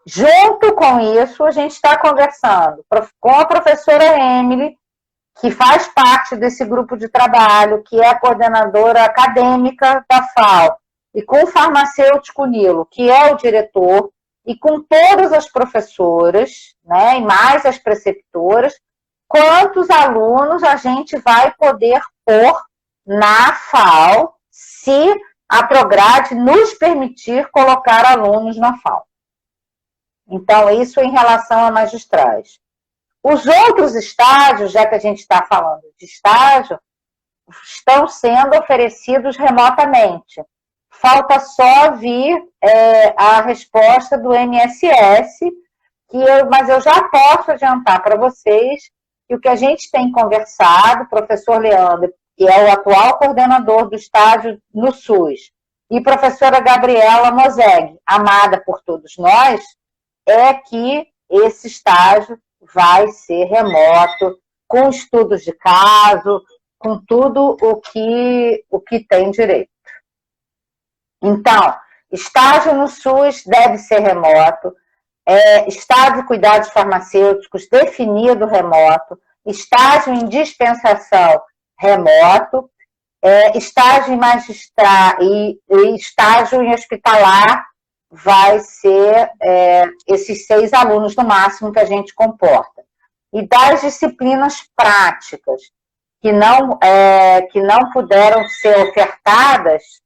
Junto com isso, a gente está conversando com a professora Emily, que faz parte desse grupo de trabalho, que é a coordenadora acadêmica da FAO, e com o farmacêutico Nilo, que é o diretor, e com todas as professoras, né, e mais as preceptoras, quantos alunos a gente vai poder pôr na FAO, se a Prograde nos permitir colocar alunos na FAO. Então, isso em relação a magistrais. Os outros estágios, já que a gente está falando de estágio, estão sendo oferecidos remotamente. Falta só vir a resposta do INSS, mas eu já posso adiantar para vocês que o que a gente tem conversado, o professor Leandro, que é o atual coordenador do estágio no SUS, e a professora Gabriela Moseg, amada por todos nós, é que esse estágio vai ser remoto, com estudos de caso, com tudo o que tem direito. Então, estágio no SUS deve ser remoto, estágio de cuidados farmacêuticos definido remoto, estágio em dispensação remoto, estágio em magistral e estágio em hospitalar vai ser esses 6 alunos no máximo que a gente comporta. E das disciplinas práticas que não puderam ser ofertadas,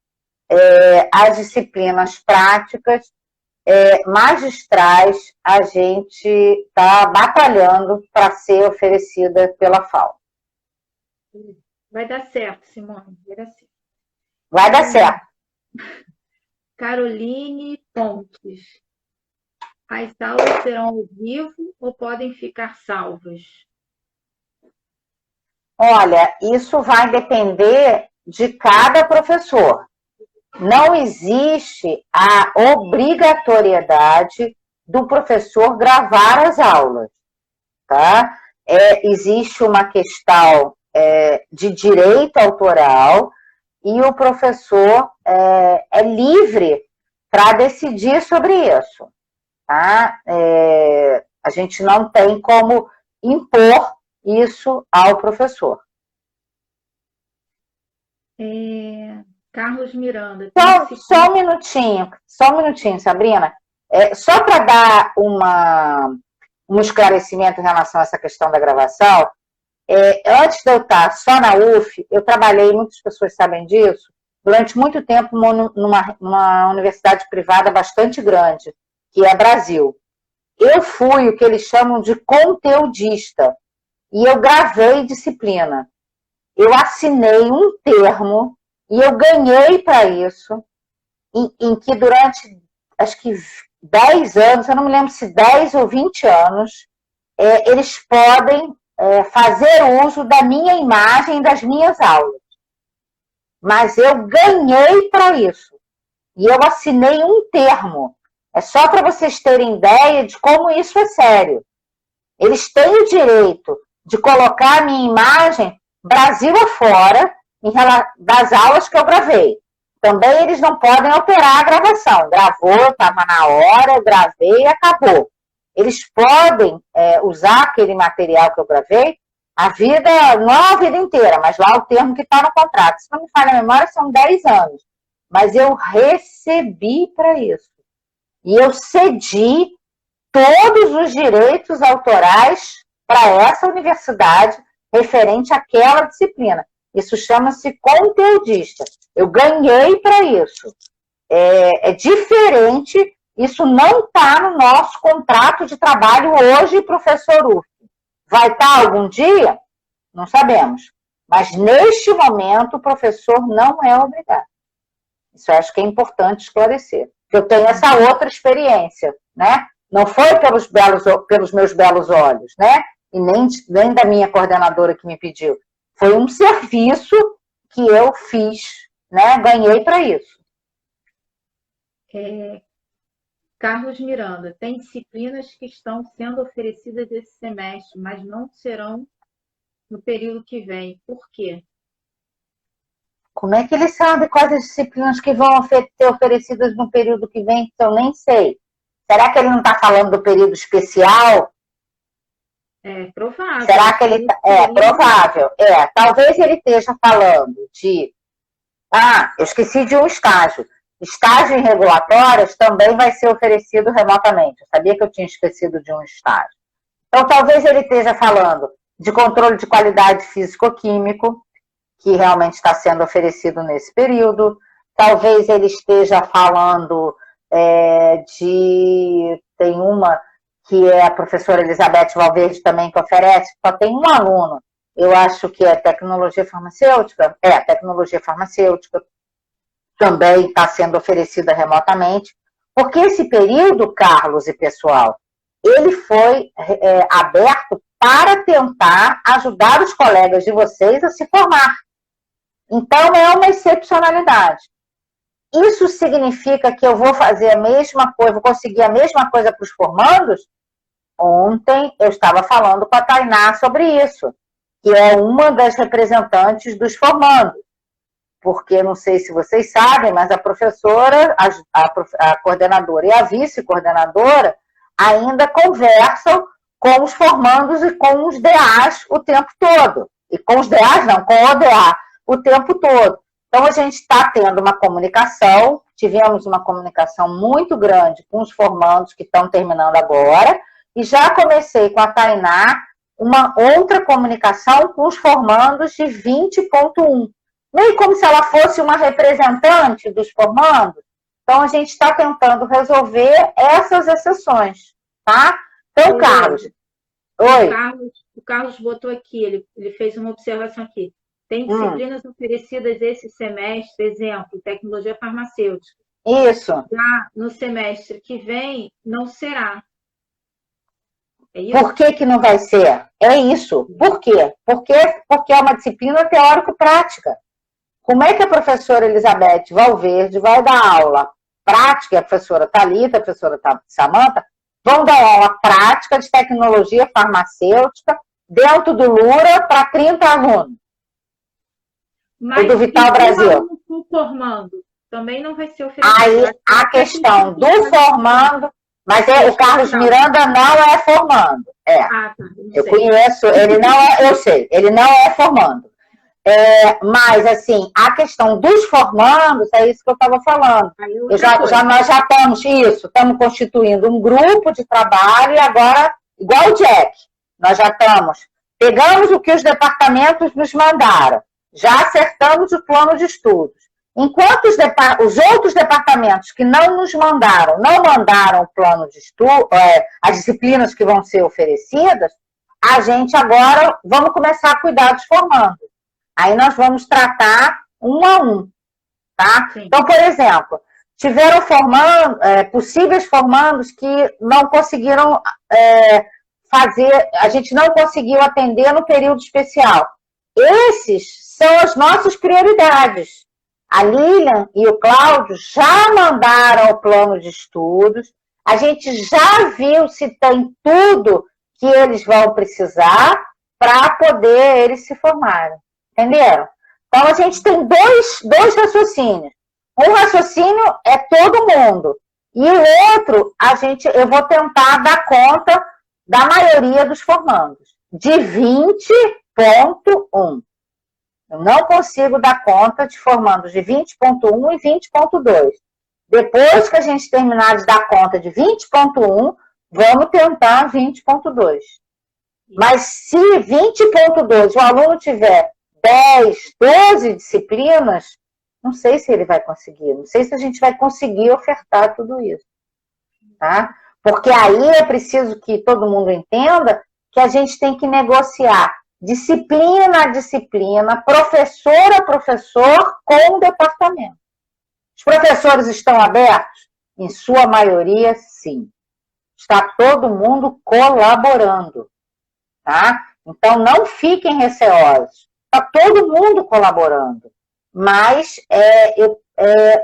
as disciplinas práticas magistrais a gente está batalhando para ser oferecida pela FAO. Vai dar certo, Simone. Vai dar certo. Caroline Pontes. As aulas serão ao vivo ou podem ficar salvas? Olha, isso vai depender de cada professor. Não existe a obrigatoriedade do professor gravar as aulas, tá? Existe uma questão de direito autoral e o professor é livre para decidir sobre isso, tá? A gente não tem como impor isso ao professor. Carlos Miranda. Só um minutinho, Sabrina. Só para dar um esclarecimento em relação a essa questão da gravação, antes de eu estar só na UF, eu trabalhei, muitas pessoas sabem disso, durante muito tempo numa universidade privada bastante grande, que é Brasil. Eu fui o que eles chamam de conteudista, e eu gravei disciplina. Eu assinei um termo, e eu ganhei para isso, em que durante, acho que 10 anos, eu não me lembro se 10 ou 20 anos, eles podem fazer uso da minha imagem e das minhas aulas. Mas eu ganhei para isso. E eu assinei um termo. É só para vocês terem ideia de como isso é sério. Eles têm o direito de colocar a minha imagem Brasil afora das aulas que eu gravei. Também eles não podem alterar a gravação. Gravou, estava na hora, eu gravei e acabou. Eles podem usar aquele material que eu gravei não a vida inteira, mas lá o termo que está no contrato. Se não me falha a memória, são 10 anos. Mas eu recebi para isso. E eu cedi todos os direitos autorais para essa universidade referente àquela disciplina. Isso chama-se conteudista. Eu ganhei para isso. É diferente, isso não está no nosso contrato de trabalho hoje, professor Uf. Vai estar algum dia? Não sabemos. Mas, neste momento, o professor não é obrigado. Isso eu acho que é importante esclarecer. Que eu tenho essa outra experiência, né? Não foi pelos meus belos olhos, né? E nem da minha coordenadora que me pediu. Foi um serviço que eu fiz, né? Ganhei para isso. Carlos Miranda, tem disciplinas que estão sendo oferecidas esse semestre, mas não serão no período que vem. Por quê? Como é que ele sabe quais as disciplinas que vão ser oferecidas no período que vem, que eu nem sei? Será que ele não está falando do período especial? É provável. Será que ele... É provável. Talvez ele esteja falando de... eu esqueci de um estágio. Estágio em regulatórias também vai ser oferecido remotamente. Eu sabia que eu tinha esquecido de um estágio. Então, talvez ele esteja falando de controle de qualidade físico-químico, que realmente está sendo oferecido nesse período. Talvez ele esteja falando tem uma que é a professora Elizabeth Valverde também que oferece, só tem um aluno. Eu acho que é tecnologia farmacêutica. Tecnologia farmacêutica também está sendo oferecida remotamente. Porque esse período, Carlos e pessoal, ele foi aberto para tentar ajudar os colegas de vocês a se formar. Então, é uma excepcionalidade. Isso significa que eu vou fazer a mesma coisa, vou conseguir a mesma coisa para os formandos? Ontem eu estava falando com a Tainá sobre isso, que é uma das representantes dos formandos. Porque, não sei se vocês sabem, mas a professora, a coordenadora e a vice-coordenadora ainda conversam com os formandos e com os DAs o tempo todo. E com os DAs não, com o DA o tempo todo. Então, a gente está tendo uma comunicação, tivemos uma comunicação muito grande com os formandos que estão terminando agora, e já comecei com a Tainá uma outra comunicação com os formandos de 20.1. Meio como se ela fosse uma representante dos formandos. Então, a gente está tentando resolver essas exceções, tá? Então, Carlos. Oi. O Carlos botou aqui, ele fez uma observação aqui. Tem disciplinas oferecidas esse semestre, exemplo, tecnologia farmacêutica. Isso. Já no semestre que vem, não será. É isso? Por que não vai ser? É isso. Por quê? Porque é uma disciplina teórico-prática. Como é que a professora Elizabeth Valverde vai dar aula prática, a professora Thalita, a professora Samanta, vão dar aula prática de tecnologia farmacêutica dentro do Lura para 30 alunos? Mas do Vital Brasil. Formando também não vai ser oferecido. Aí a questão do formando, mas o Carlos Miranda não é formando. Tá, eu conheço, ele não é, eu sei, ele não é formando. Mas, assim, a questão dos formandos, é isso que eu estava falando. Nós já estamos constituindo um grupo de trabalho e agora, igual o Jack, nós já pegamos o que os departamentos nos mandaram, já acertamos o plano de estudos. Enquanto os outros departamentos que não nos mandaram, não mandaram o plano de estudo, as disciplinas que vão ser oferecidas, a gente agora vamos começar a cuidar dos formandos. Aí nós vamos tratar um a um, tá? Sim. Então, por exemplo, tiveram possíveis formandos que não conseguiram fazer, a gente não conseguiu atender no período especial. Esses são as nossas prioridades. A Lilian e o Cláudio já mandaram o plano de estudos, a gente já viu se tem tudo que eles vão precisar para poder eles se formarem. Entenderam? Então, a gente tem dois raciocínios. Um raciocínio é todo mundo. E o outro, eu vou tentar dar conta da maioria dos formandos. De 20.1. Eu não consigo dar conta de formandos de 20.1 e 20.2. Depois que a gente terminar de dar conta de 20.1, vamos tentar 20.2. Mas se 20.2 o aluno tiver 10, 12 disciplinas, não sei se ele vai conseguir, não sei se a gente vai conseguir ofertar tudo isso, tá? Porque aí é preciso que todo mundo entenda que a gente tem que negociar disciplina a disciplina, professor a professor com o departamento. Os professores estão abertos? Em sua maioria, sim. Está todo mundo colaborando, tá? Então, não fiquem receosos. Está todo mundo colaborando, mas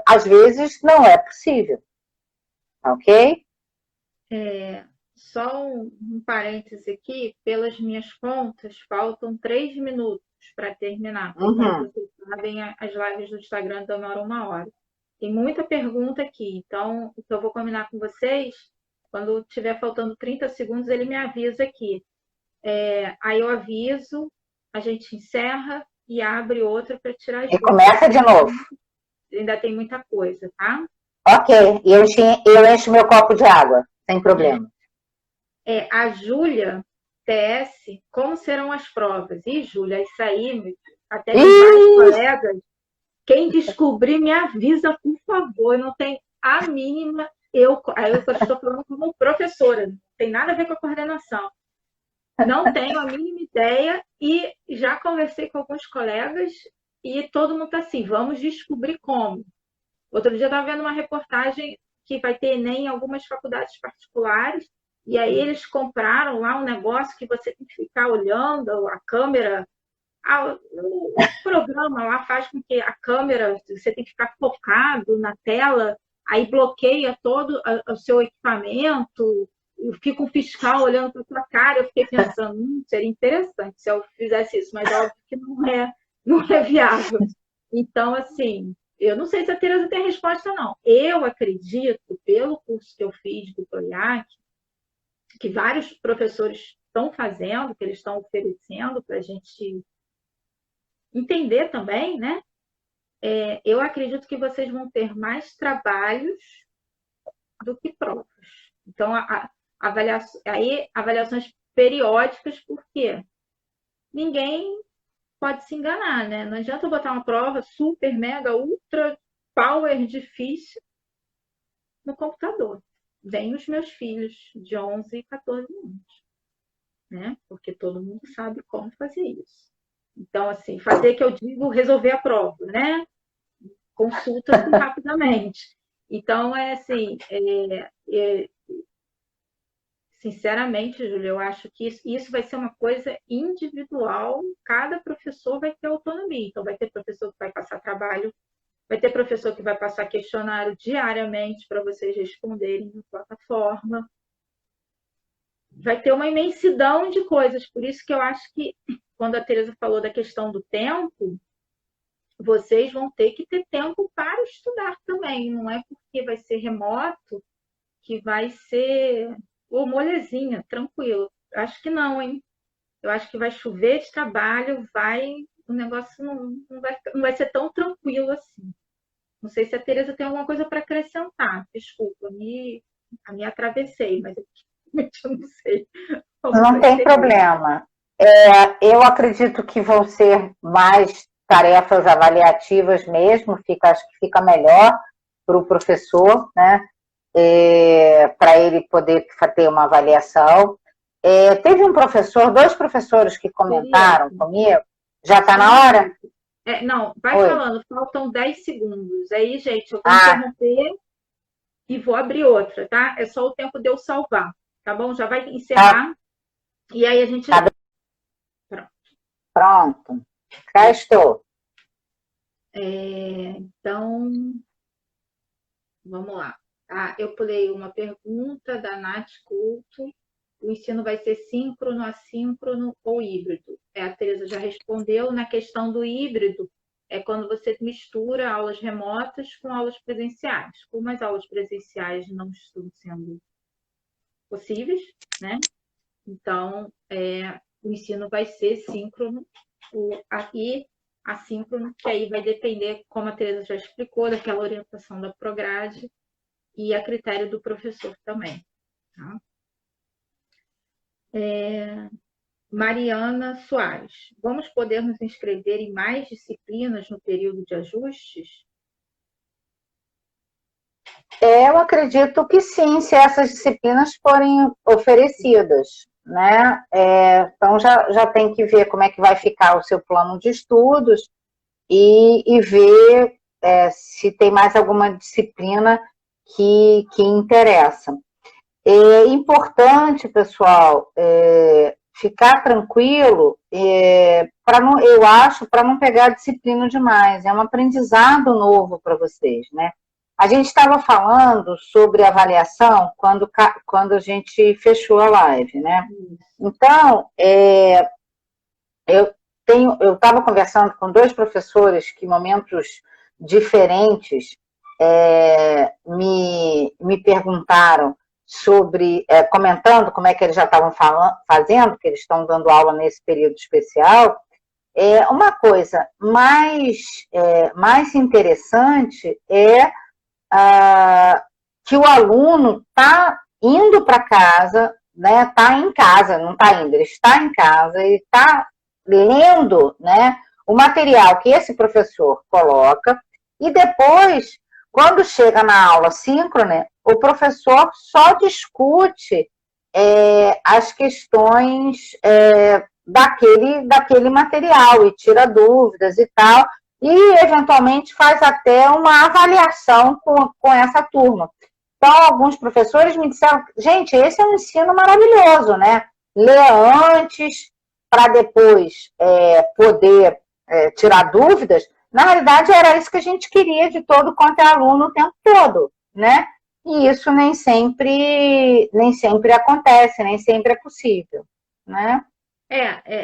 às vezes não é possível, ok? Só um parêntese aqui, pelas minhas contas, faltam 3 minutos para terminar. Como vocês sabem, as lives do Instagram demoram 1 hora. Tem muita pergunta aqui, então o que eu vou combinar com vocês, quando tiver faltando 30 segundos, ele me avisa aqui. Aí eu aviso, a gente encerra e abre outra para tirar as E começa de novo. Ainda tem muita coisa, tá? Ok, e eu encho meu copo de água, sem problema. A Júlia, TS, como serão as provas? Ih, Júlia, isso aí, até tem vários colegas. Quem descobrir, me avisa, por favor. Não tem a mínima. Aí eu estou falando como professora, não tem nada a ver com a coordenação. Não tenho a mínima ideia e já conversei com alguns colegas e todo mundo está assim, vamos descobrir como. Outro dia eu estava vendo uma reportagem que vai ter Enem em algumas faculdades particulares e aí eles compraram lá um negócio que você tem que ficar olhando a câmera. O programa lá faz com que a câmera, você tem que ficar focado na tela, aí bloqueia todo o seu equipamento, fica um fiscal olhando para a sua cara. Eu fiquei pensando, seria interessante se eu fizesse isso, mas óbvio que não é viável. Então, assim, eu não sei se a Tereza tem resposta, não. Eu acredito, pelo curso que eu fiz do PROIAC, que vários professores estão fazendo, que eles estão oferecendo para a gente entender também, né? Eu acredito que vocês vão ter mais trabalhos do que provas. Então, avaliações periódicas, porque ninguém pode se enganar, né? Não adianta eu botar uma prova super, mega, ultra, power, difícil no computador. Vem os meus filhos de 11 e 14 anos, né? Porque todo mundo sabe como fazer isso. Então, assim, fazer que eu digo resolver a prova, né? Consulta assim, rapidamente. Então, sinceramente, Júlia, eu acho que isso vai ser uma coisa individual. Cada professor vai ter autonomia. Então, vai ter professor que vai passar trabalho, vai ter professor que vai passar questionário diariamente para vocês responderem na plataforma. Vai ter uma imensidão de coisas. Por isso que eu acho que, quando a Tereza falou da questão do tempo, vocês vão ter que ter tempo para estudar também. Não é porque vai ser remoto que vai ser molezinha, tranquilo. Acho que não, hein? Eu acho que vai chover de trabalho, o negócio não vai ser tão tranquilo assim. Não sei se a Tereza tem alguma coisa para acrescentar. Desculpa, me atravessei, mas eu não sei. Não tem problema. Eu acredito que vão ser mais tarefas avaliativas mesmo, acho que fica melhor para o professor, né? Para ele poder ter uma avaliação. Teve dois professores que comentaram comigo. Já está na hora? Não, vai falando, faltam 10 segundos. Aí, gente, eu vou interromper e vou abrir outra, tá? É só o tempo de eu salvar, tá bom? Já vai encerrar. E aí a gente... Pronto. Cá estou. Então, vamos lá. Eu pulei uma pergunta da Nath Couto. O ensino vai ser síncrono, assíncrono ou híbrido? A Tereza já respondeu. Na questão do híbrido, é quando você mistura aulas remotas com aulas presenciais. Como as aulas presenciais não estão sendo possíveis, né? Então, o ensino vai ser síncrono e assíncrono, que aí vai depender, como a Tereza já explicou, daquela orientação da Prograde e a critério do professor também. Tá? Mariana Soares, vamos poder nos inscrever em mais disciplinas no período de ajustes? Eu acredito que sim, se essas disciplinas forem oferecidas, né? Então já tem que ver como é que vai ficar o seu plano de estudos e ver se tem mais alguma disciplina que interessa. É importante, pessoal, ficar tranquilo, eu acho, para não pegar disciplina demais. É um aprendizado novo para vocês, né? A gente estava falando sobre avaliação quando a gente fechou a live, né? Então, eu estava conversando com dois professores que, em momentos diferentes, me perguntaram sobre, comentando como é que eles já estavam fazendo, que eles estão dando aula nesse período especial. Uma coisa mais interessante que o aluno está indo para casa, né? Está em casa, não está indo, ele está em casa e está lendo, né, o material que esse professor coloca, e depois, quando chega na aula síncrona, o professor só discute as questões daquele material e tira dúvidas e tal, e eventualmente faz até uma avaliação com essa turma. Então, alguns professores me disseram, gente, esse é um ensino maravilhoso, né? Lê antes, para depois poder tirar dúvidas. Na realidade, era isso que a gente queria de todo quanto é aluno o tempo todo, né? E isso nem sempre acontece, nem sempre é possível, né?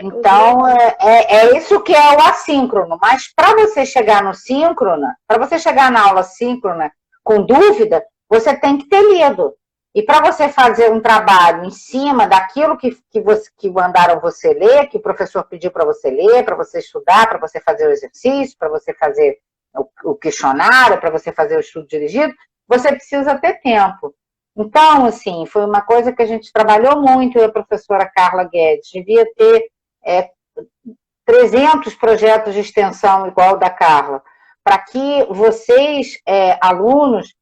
Então, é isso que é o assíncrono. Mas para você chegar no síncrono, para você chegar na aula síncrona com dúvida, você tem que ter lido. E para você fazer um trabalho em cima daquilo que mandaram você ler, que o professor pediu para você ler, para você estudar, para você fazer o exercício, para você fazer o questionário, para você fazer o estudo dirigido, você precisa ter tempo. Então, assim, foi uma coisa que a gente trabalhou muito, e a professora Carla Guedes devia ter 300 projetos de extensão igual o da Carla, para que vocês, alunos,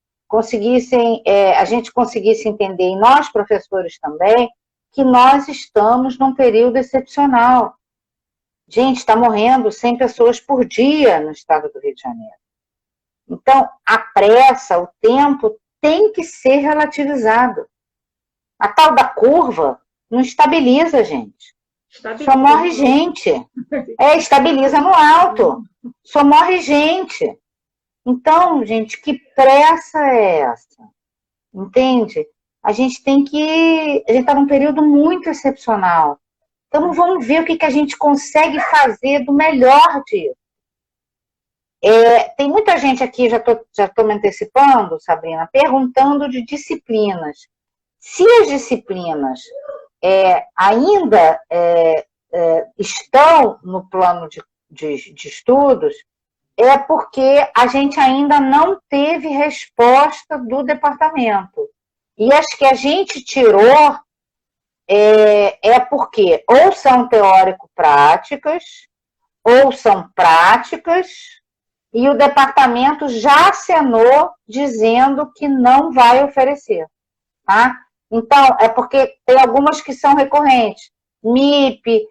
a gente conseguisse entender, e nós, professores também, que nós estamos num período excepcional. Gente, está morrendo 100 pessoas por dia no estado do Rio de Janeiro. Então, a pressa, o tempo, tem que ser relativizado. A tal da curva não estabiliza, gente. Só morre gente. Estabiliza no alto. Só morre gente. Então, gente, que pressa é essa? Entende? A gente está num período muito excepcional. Então, vamos ver o que a gente consegue fazer do melhor disso. Tem muita gente aqui, já estou me antecipando, Sabrina, perguntando de disciplinas. Se as disciplinas ainda estão no plano de estudos, é porque a gente ainda não teve resposta do departamento. E as que a gente tirou porque ou são teórico-práticas, ou são práticas, e o departamento já acenou dizendo que não vai oferecer. Tá? Então, é porque tem algumas que são recorrentes. MIP,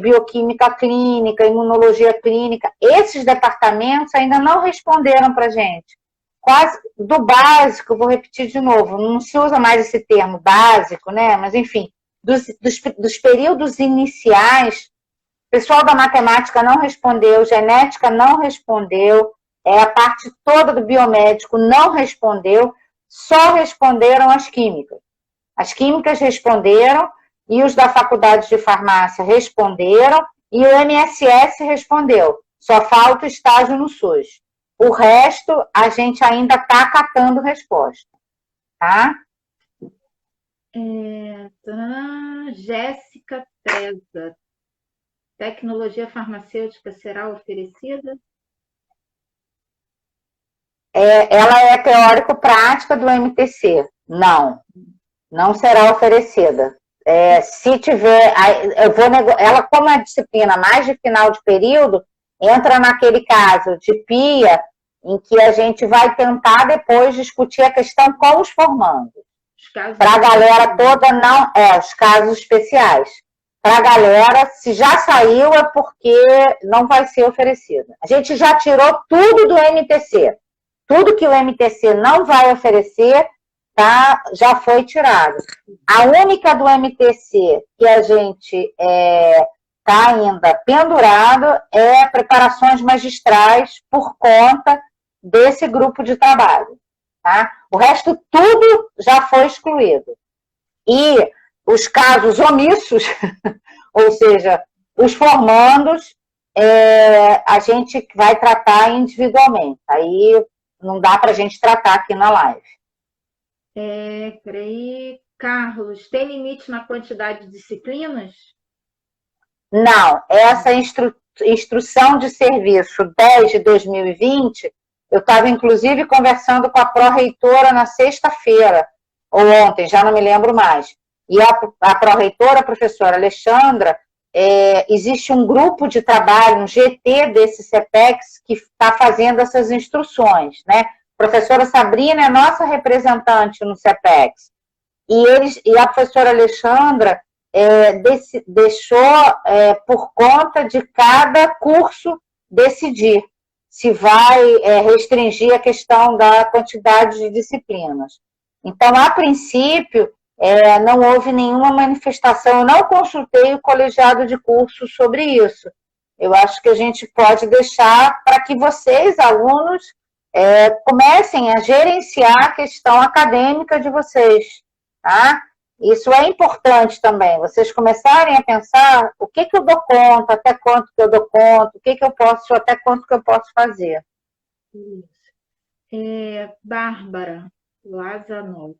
bioquímica clínica, imunologia clínica, esses departamentos ainda não responderam para a gente. Quase do básico, vou repetir de novo, não se usa mais esse termo básico, né? Mas, enfim, dos períodos iniciais, o pessoal da matemática não respondeu, genética não respondeu, a parte toda do biomédico não respondeu, só responderam as químicas. As químicas responderam, e os da faculdade de farmácia responderam, e o MSS respondeu. Só falta o estágio no SUS. O resto, a gente ainda está catando resposta. Tá? Jéssica Treza. Tecnologia farmacêutica será oferecida? Ela é teórico-prática do MTC. Não será oferecida. Se tiver, ela, como é disciplina mais de final de período, entra naquele caso de PIA, em que a gente vai tentar depois discutir a questão com os formandos. Para a galera toda, não, os casos especiais. Para a galera, se já saiu, é porque não vai ser oferecida. A gente já tirou tudo do MTC. Tudo que o MTC não vai oferecer, tá, já foi tirado. A única do MTC que a gente está ainda pendurado preparações magistrais por conta desse grupo de trabalho. tá? O resto tudo já foi excluído. E os casos omissos, ou seja, os formandos, a gente vai tratar individualmente. Aí não dá para a gente tratar aqui na live. Peraí, Carlos, tem limite na quantidade de disciplinas? Não, essa instrução de serviço 10 de 2020, eu estava inclusive conversando com a pró-reitora na sexta-feira, ou ontem, já não me lembro mais. E a pró-reitora, a professora Alexandra, existe um grupo de trabalho, um GT desse CEPEX, que está fazendo essas instruções, né? A professora Sabrina é nossa representante no CEPEX. E a professora Alexandra deixou por conta de cada curso decidir se vai restringir a questão da quantidade de disciplinas. Então, a princípio, não houve nenhuma manifestação, eu não consultei o colegiado de cursos sobre isso. Eu acho que a gente pode deixar para que vocês, alunos, comecem a gerenciar a questão acadêmica de vocês, tá? Isso é importante também, vocês começarem a pensar o que eu dou conta, até quanto que eu dou conta, o que eu posso, até quanto que eu posso fazer. Bárbara Lazanov.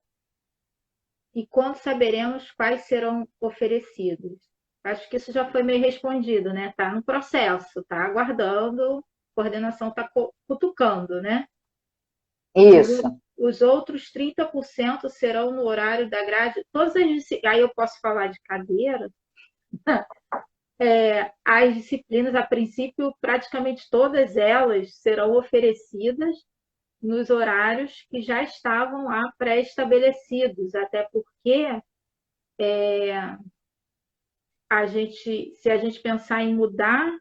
E quando saberemos quais serão oferecidos? Acho que isso já foi meio respondido, né? Está no processo, está aguardando, a coordenação está cutucando, né? Isso. Os outros 30% serão no horário da grade. Aí eu posso falar de cadeira. As disciplinas, a princípio, praticamente todas elas serão oferecidas nos horários que já estavam lá pré-estabelecidos, até porque se a gente pensar em mudar,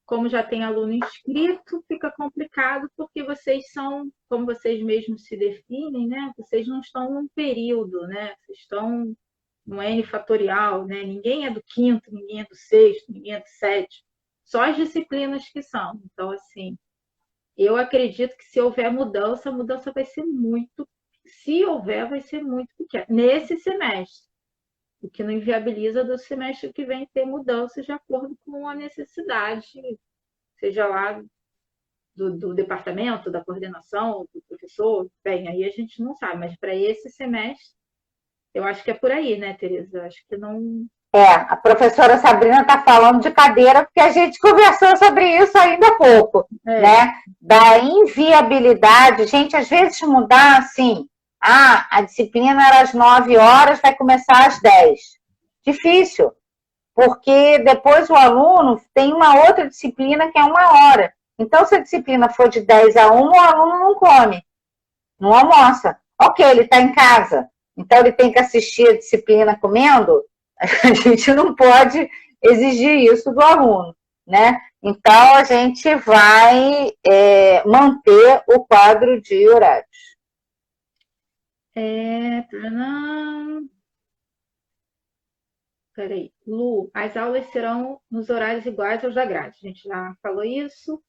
como já tem aluno inscrito, fica complicado, porque vocês são, como vocês mesmos se definem, né? Vocês não estão num período, né? Vocês estão no N fatorial, né? Ninguém é do quinto, ninguém é do sexto, ninguém é do sétimo. Só as disciplinas que são. Então, assim, eu acredito que se houver mudança, a mudança vai ser muito... Se houver, vai ser muito pequena. Nesse semestre. O que não inviabiliza do semestre que vem ter mudanças de acordo com a necessidade, seja lá do departamento, da coordenação, do professor. Bem, aí a gente não sabe, mas para esse semestre, eu acho que é por aí, né, Tereza? Eu acho que não... A professora Sabrina está falando de cadeira, porque a gente conversou sobre isso ainda há pouco, né? Da inviabilidade, gente, às vezes mudar assim, a disciplina era às 9 horas, vai começar às 10. Difícil, porque depois o aluno tem uma outra disciplina que é 1 hora. Então, se a disciplina for de 10 a 1, o aluno não come, não almoça. Ok, ele está em casa, então ele tem que assistir a disciplina comendo. A gente não pode exigir isso do aluno, né? Então, a gente vai manter o quadro de horários. Peraí. Lu, as aulas serão nos horários iguais aos da grade. A gente já falou isso.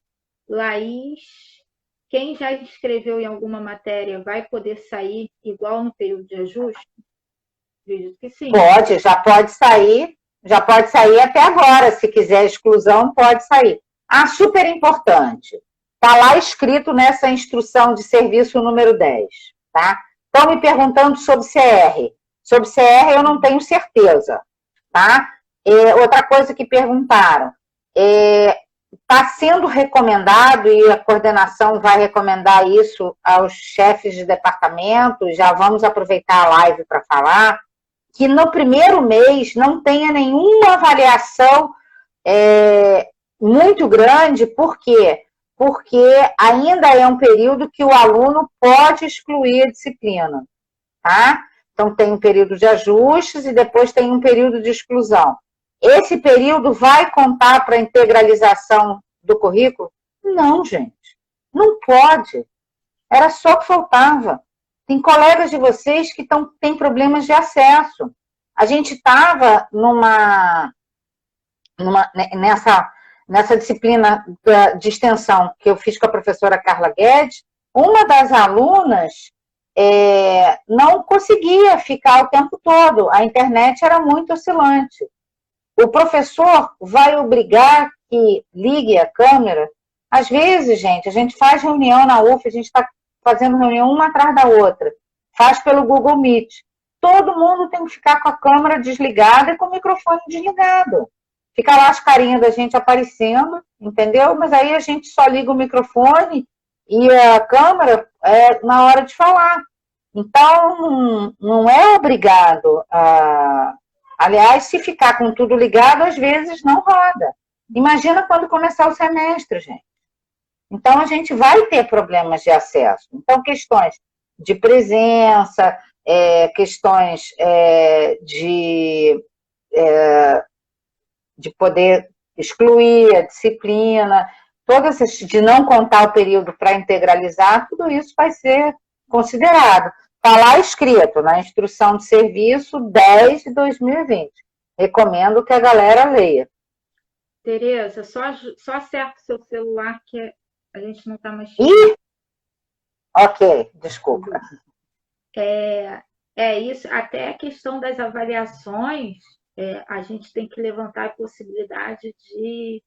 Laís, quem já inscreveu em alguma matéria vai poder sair igual no período de ajuste? Acredito que sim. Pode, já pode sair até agora. Se quiser exclusão, pode sair. Super importante. Está lá escrito nessa instrução de serviço número 10, tá? Estão me perguntando sobre CR. Sobre CR eu não tenho certeza, tá? Outra coisa que perguntaram, está sendo recomendado, e a coordenação vai recomendar isso aos chefes de departamento, já vamos aproveitar a live para falar, que no primeiro mês não tenha nenhuma avaliação muito grande. Por quê? Porque ainda é um período que o aluno pode excluir a disciplina, tá? Então, tem um período de ajustes e depois tem um período de exclusão. Esse período vai contar para a integralização do currículo? Não, gente. Não pode. Era só o que faltava. Tem colegas de vocês que têm problemas de acesso. A gente estava nessa disciplina de extensão que eu fiz com a professora Carla Guedes, uma das alunas não conseguia ficar o tempo todo. A internet era muito oscilante. O professor vai obrigar que ligue a câmera. Às vezes, gente, a gente faz reunião na UF, a gente está fazendo reunião uma atrás da outra. Faz pelo Google Meet. Todo mundo tem que ficar com a câmera desligada e com o microfone desligado. Fica lá as carinhas da gente aparecendo, entendeu? Mas aí a gente só liga o microfone e a câmera na hora de falar. Então, não é obrigado a... Aliás, se ficar com tudo ligado, às vezes não roda. Imagina quando começar o semestre, gente. Então, a gente vai ter problemas de acesso. Então, questões de presença, questões de poder excluir a disciplina, todas essas, de não contar o período para integralizar, tudo isso vai ser considerado. Está lá escrito na Instrução de Serviço 10 de 2020. Recomendo que a galera leia. Tereza, só acerta o seu celular que a gente não está mais... Ok, desculpa. Isso, até a questão das avaliações, a gente tem que levantar a possibilidade de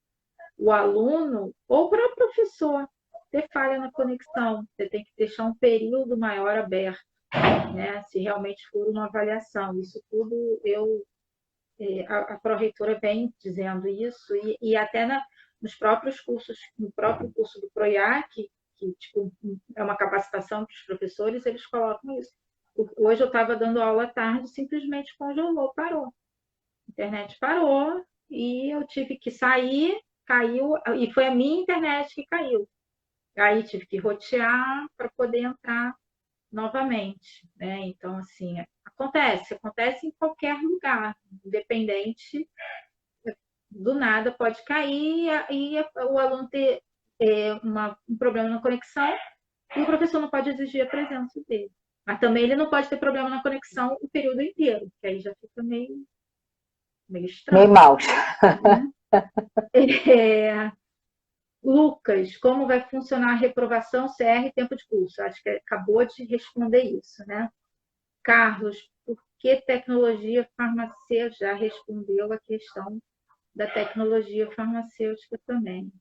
o aluno ou o próprio professor ter falha na conexão. Você tem que deixar um período maior aberto, né? Se realmente for uma avaliação. Isso tudo a pró-reitora vem dizendo isso, e até nos próprios cursos, no próprio curso do PROIAC, que tipo, é uma capacitação para os professores, eles colocam isso. Hoje eu estava dando aula à tarde, simplesmente congelou, parou. A internet parou e eu tive que sair, caiu, e foi a minha internet que caiu. Aí tive que rotear para poder entrar novamente, né? Então, assim, acontece em qualquer lugar, independente, do nada pode cair e o aluno ter um problema na conexão e o professor não pode exigir a presença dele. Mas também ele não pode ter problema na conexão o período inteiro, que aí já fica meio estranho. Meio mal. Lucas, como vai funcionar a reprovação CR e tempo de curso? Acho que acabou de responder isso, né? Carlos, por que tecnologia farmacêutica? Já respondeu a questão da tecnologia farmacêutica também.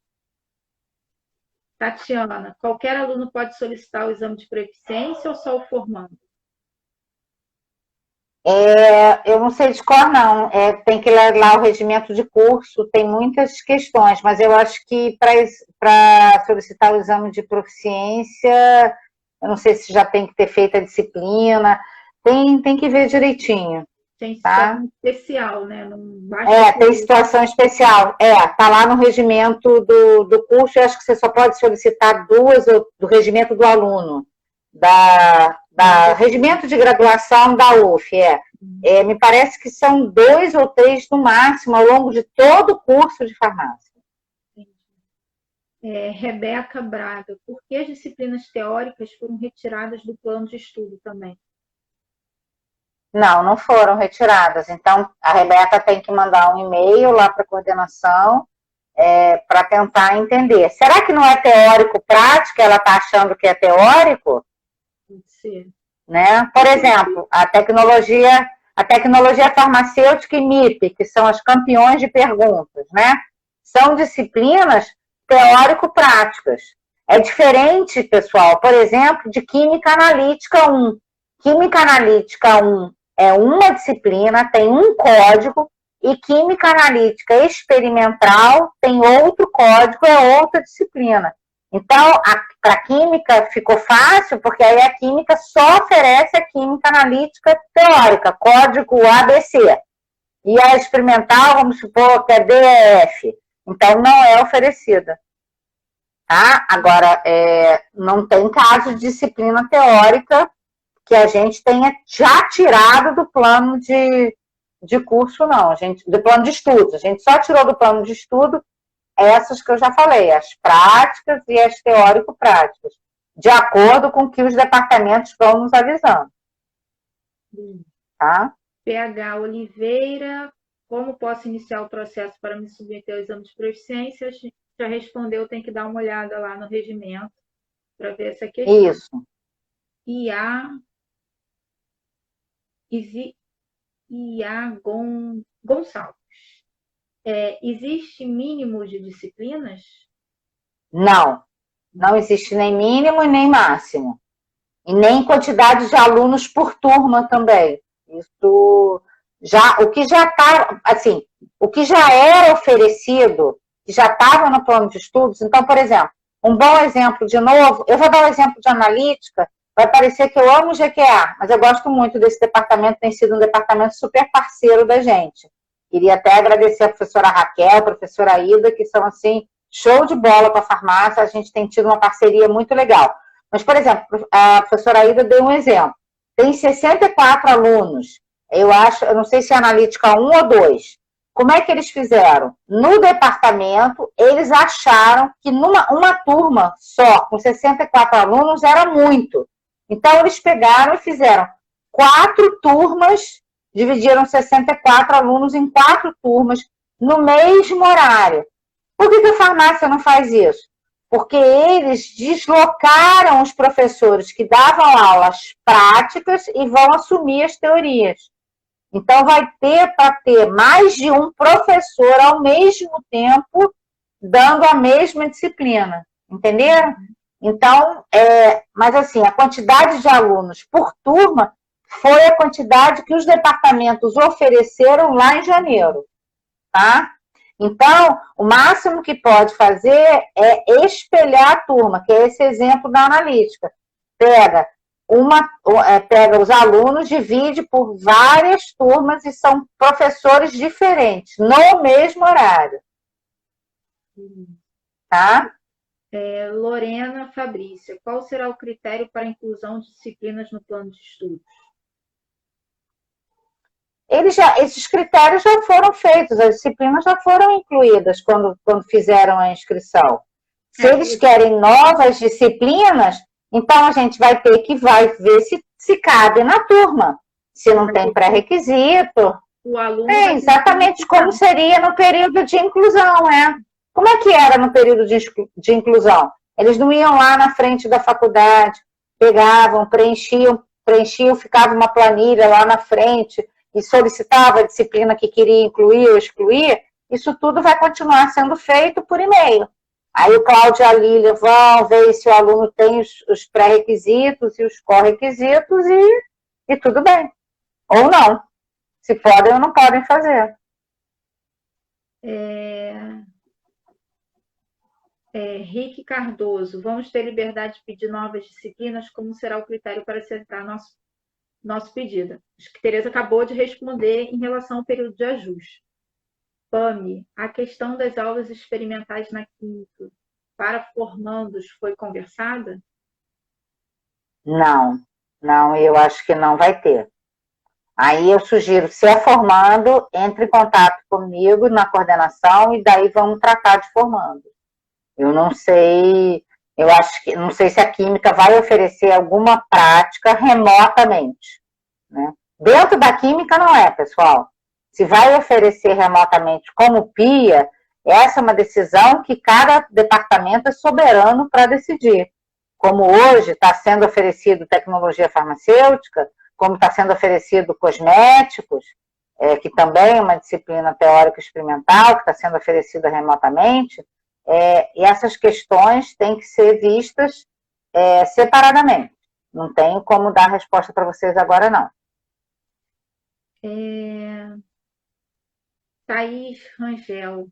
Tatiana, qualquer aluno pode solicitar o exame de proficiência ou só o formando? Eu não sei de cor, não. Tem que ler lá o regimento de curso, tem muitas questões, mas eu acho que para solicitar o exame de proficiência, eu não sei se já tem que ter feito a disciplina, tem que ver direitinho. Tem situação especial, né? Tem situação especial. Tá lá no regimento do curso, eu acho que você só pode solicitar duas do regimento do aluno, regimento de graduação da UF, me parece que são 2 ou 3 no máximo ao longo de todo o curso de farmácia. Rebeca Braga, por que as disciplinas teóricas foram retiradas do plano de estudo também? Não foram retiradas. Então, a Rebeca tem que mandar um e-mail lá para a coordenação para tentar entender. Será que não é teórico prático? Ela está achando que é teórico? Pode ser. Né? Por exemplo, a tecnologia farmacêutica e MIP, que são as campeões de perguntas, né? São disciplinas teórico-práticas. É diferente, pessoal, por exemplo, de Química Analítica 1. Química Analítica 1 é uma disciplina, tem um código, e Química Analítica Experimental tem outro código, é outra disciplina. Então, para a Química ficou fácil, porque aí a Química só oferece a Química Analítica teórica, código ABC. E a Experimental, vamos supor que é DEF. Então, não é oferecida. Tá? Agora, não tem caso de disciplina teórica que a gente tenha já tirado do plano de curso, não. Do plano de estudo. A gente só tirou do plano de estudo essas que eu já falei, as práticas e as teórico-práticas, de acordo com o que os departamentos vão nos avisando. Tá? PH Oliveira, como posso iniciar o processo para me submeter ao exame de proficiência? Já respondeu, tem que dar uma olhada lá no regimento para ver essa questão. Isso. IA, Gonçalves. Existe mínimo de disciplinas? Não. Não existe nem mínimo e nem máximo. E nem quantidade de alunos por turma também. Isso já, o que já está, assim, o que já era oferecido, que já estava no plano de estudos. Então, por exemplo, um bom exemplo, de novo, eu vou dar um exemplo de analítica, vai parecer que eu amo o GQA, mas eu gosto muito desse departamento, tem sido um departamento super parceiro da gente. Queria até agradecer a professora Raquel, a professora Ida, que são, assim, show de bola com a farmácia, a gente tem tido uma parceria muito legal. Mas, por exemplo, a professora Ida deu um exemplo. Tem 64 alunos. Eu não sei se é analítica 1 ou 2. Como é que eles fizeram? No departamento, eles acharam que uma turma só, com 64 alunos, era muito. Então, eles pegaram e fizeram 4 turmas, dividiram 64 alunos em 4 turmas, no mesmo horário. Por que a farmácia não faz isso? Porque eles deslocaram os professores que davam aulas práticas e vão assumir as teorias. Então, vai ter para ter mais de um professor ao mesmo tempo dando a mesma disciplina. Entenderam? Então, mas assim, a quantidade de alunos por turma foi a quantidade que os departamentos ofereceram lá em janeiro. Tá? Então, o máximo que pode fazer é espelhar a turma, que é esse exemplo da analítica. Pega os alunos, divide por várias turmas e são professores diferentes, no mesmo horário. Tá? Lorena Fabrícia, qual será o critério para a inclusão de disciplinas no plano de estudos? Esses critérios já foram feitos, as disciplinas já foram incluídas quando fizeram a inscrição. Se eles querem novas disciplinas, então a gente vai ter que ver se cabe na turma. Se não tem pré-requisito. O aluno exatamente como seria no período de inclusão, Como é que era no período de inclusão? Eles não iam lá na frente da faculdade, pegavam, preenchiam, ficava uma planilha lá na frente e solicitava a disciplina que queria incluir ou excluir. Isso tudo vai continuar sendo feito por e-mail. Aí o Cláudio e a Lília vão ver se o aluno tem os pré-requisitos e os corre-requisitos e tudo bem. Ou não. Se podem ou não podem fazer. Rick Cardoso, vamos ter liberdade de pedir novas disciplinas? Como será o critério para aceitar nosso pedido? Acho que Tereza acabou de responder em relação ao período de ajuste. Pami, a questão das aulas experimentais na química para formandos foi conversada? Não, eu acho que não vai ter. Aí eu sugiro, se é formando, entre em contato comigo na coordenação e daí vamos tratar de formando. Eu não sei, não sei se a química vai oferecer alguma prática remotamente, né? Dentro da química não é, pessoal. Se vai oferecer remotamente como PIA, essa é uma decisão que cada departamento é soberano para decidir. Como hoje está sendo oferecido tecnologia farmacêutica, como está sendo oferecido cosméticos, que também é uma disciplina teórica experimental, que está sendo oferecida remotamente, e essas questões têm que ser vistas separadamente. Não tenho como dar resposta para vocês agora, não. Thaís Rangel.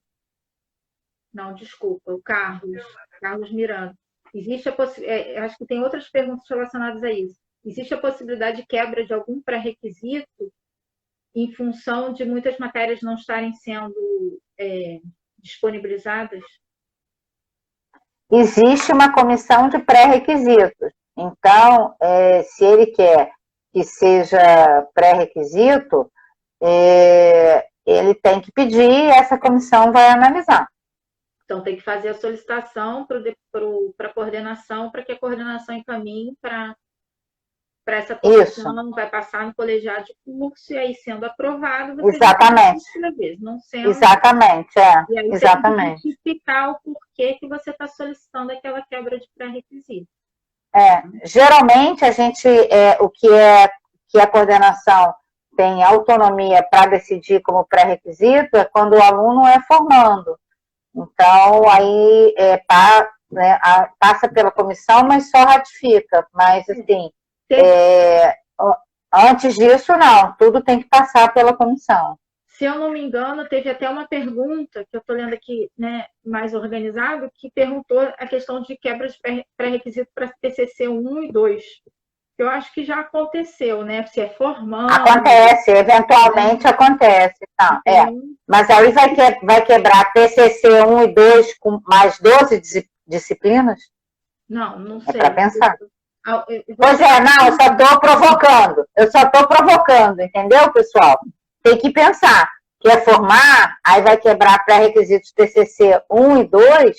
Não, desculpa, o Carlos Miranda. Existe acho que tem outras perguntas relacionadas a isso. Existe a possibilidade de quebra de algum pré-requisito em função de muitas matérias não estarem sendo disponibilizadas? Existe uma comissão de pré-requisitos. Então, se ele quer que seja pré-requisito, ele tem que pedir e essa comissão vai analisar. Então, tem que fazer a solicitação para a coordenação, para que a coordenação encaminhe para essa comissão, vai passar no colegiado de curso, e aí, sendo aprovado, você exatamente. Vez, não sendo... Exatamente, E aí exatamente. Tem que justificar o porquê que você está solicitando aquela quebra de pré-requisito. Geralmente a gente, que a coordenação tem autonomia para decidir como pré-requisito é quando o aluno é formando. Então, aí passa pela comissão, mas só ratifica. Mas, assim, antes disso, não. Tudo tem que passar pela comissão. Se eu não me engano, teve até uma pergunta, que eu estou lendo aqui, né, mais organizado, que perguntou a questão de quebra de pré-requisito para TCC 1 e 2. Eu acho que já aconteceu, né? Se é formando. Acontece, eventualmente acontece. Tá, Mas aí vai quebrar TCC 1 e 2 com mais 12 disciplinas? Não sei. É para pensar. Pois não, eu só estou provocando. Eu só estou provocando, entendeu, pessoal? Tem que pensar. Quer formar, aí vai quebrar pré-requisitos TCC 1 e 2,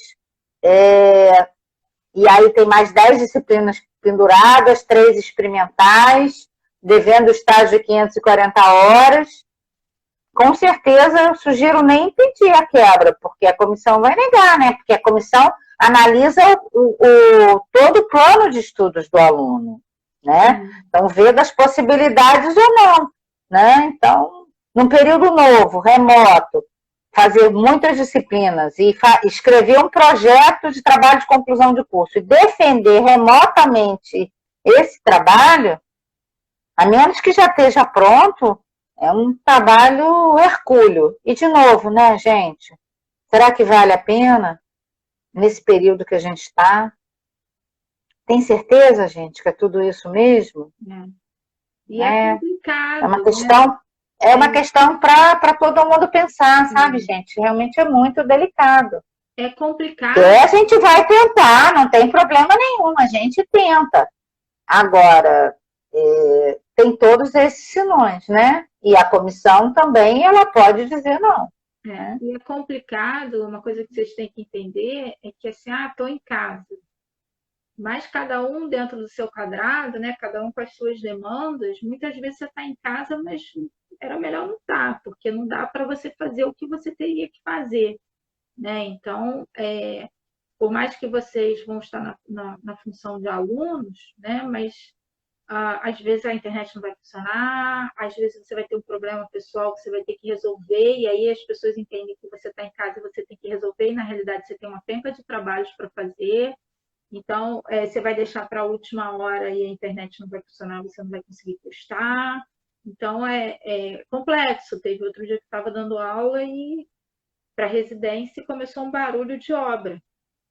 e aí tem mais 10 disciplinas penduradas, 3 experimentais, devendo estágio de 540 horas. Com certeza, eu sugiro nem pedir a quebra, porque a comissão vai negar, né? Porque a comissão analisa todo o plano de estudos do aluno, né? Então, vê das possibilidades ou não, né? Então, num período novo, remoto, fazer muitas disciplinas e escrever um projeto de trabalho de conclusão de curso e defender remotamente esse trabalho, a menos que já esteja pronto, é um trabalho hercúleo. E, de novo, né, gente? Será que vale a pena nesse período que a gente está? Tem certeza, gente, que é tudo isso mesmo? E é complicado. É uma questão... Né? É uma questão para todo mundo pensar, sabe, gente? Realmente é muito delicado. É complicado. A gente vai tentar, não tem problema nenhum, a gente tenta. Agora, tem todos esses senões, né? E a comissão também, ela pode dizer não. E é complicado, uma coisa que vocês têm que entender é que assim, estou em casa. Mas cada um dentro do seu quadrado, né? Cada um com as suas demandas. Muitas vezes você está em casa, mas era melhor não estar, porque não dá para você fazer o que você teria que fazer, né? Então, por mais que vocês vão estar na função de alunos, né? Mas às vezes a internet não vai funcionar, às vezes você vai ter um problema pessoal que você vai ter que resolver, e aí as pessoas entendem que você está em casa e você tem que resolver, e na realidade você tem uma penca de trabalhos para fazer. Então, você vai deixar para a última hora e a internet não vai funcionar, você não vai conseguir postar. Então, é complexo. Teve outro dia que estava dando aula e para residência começou um barulho de obra.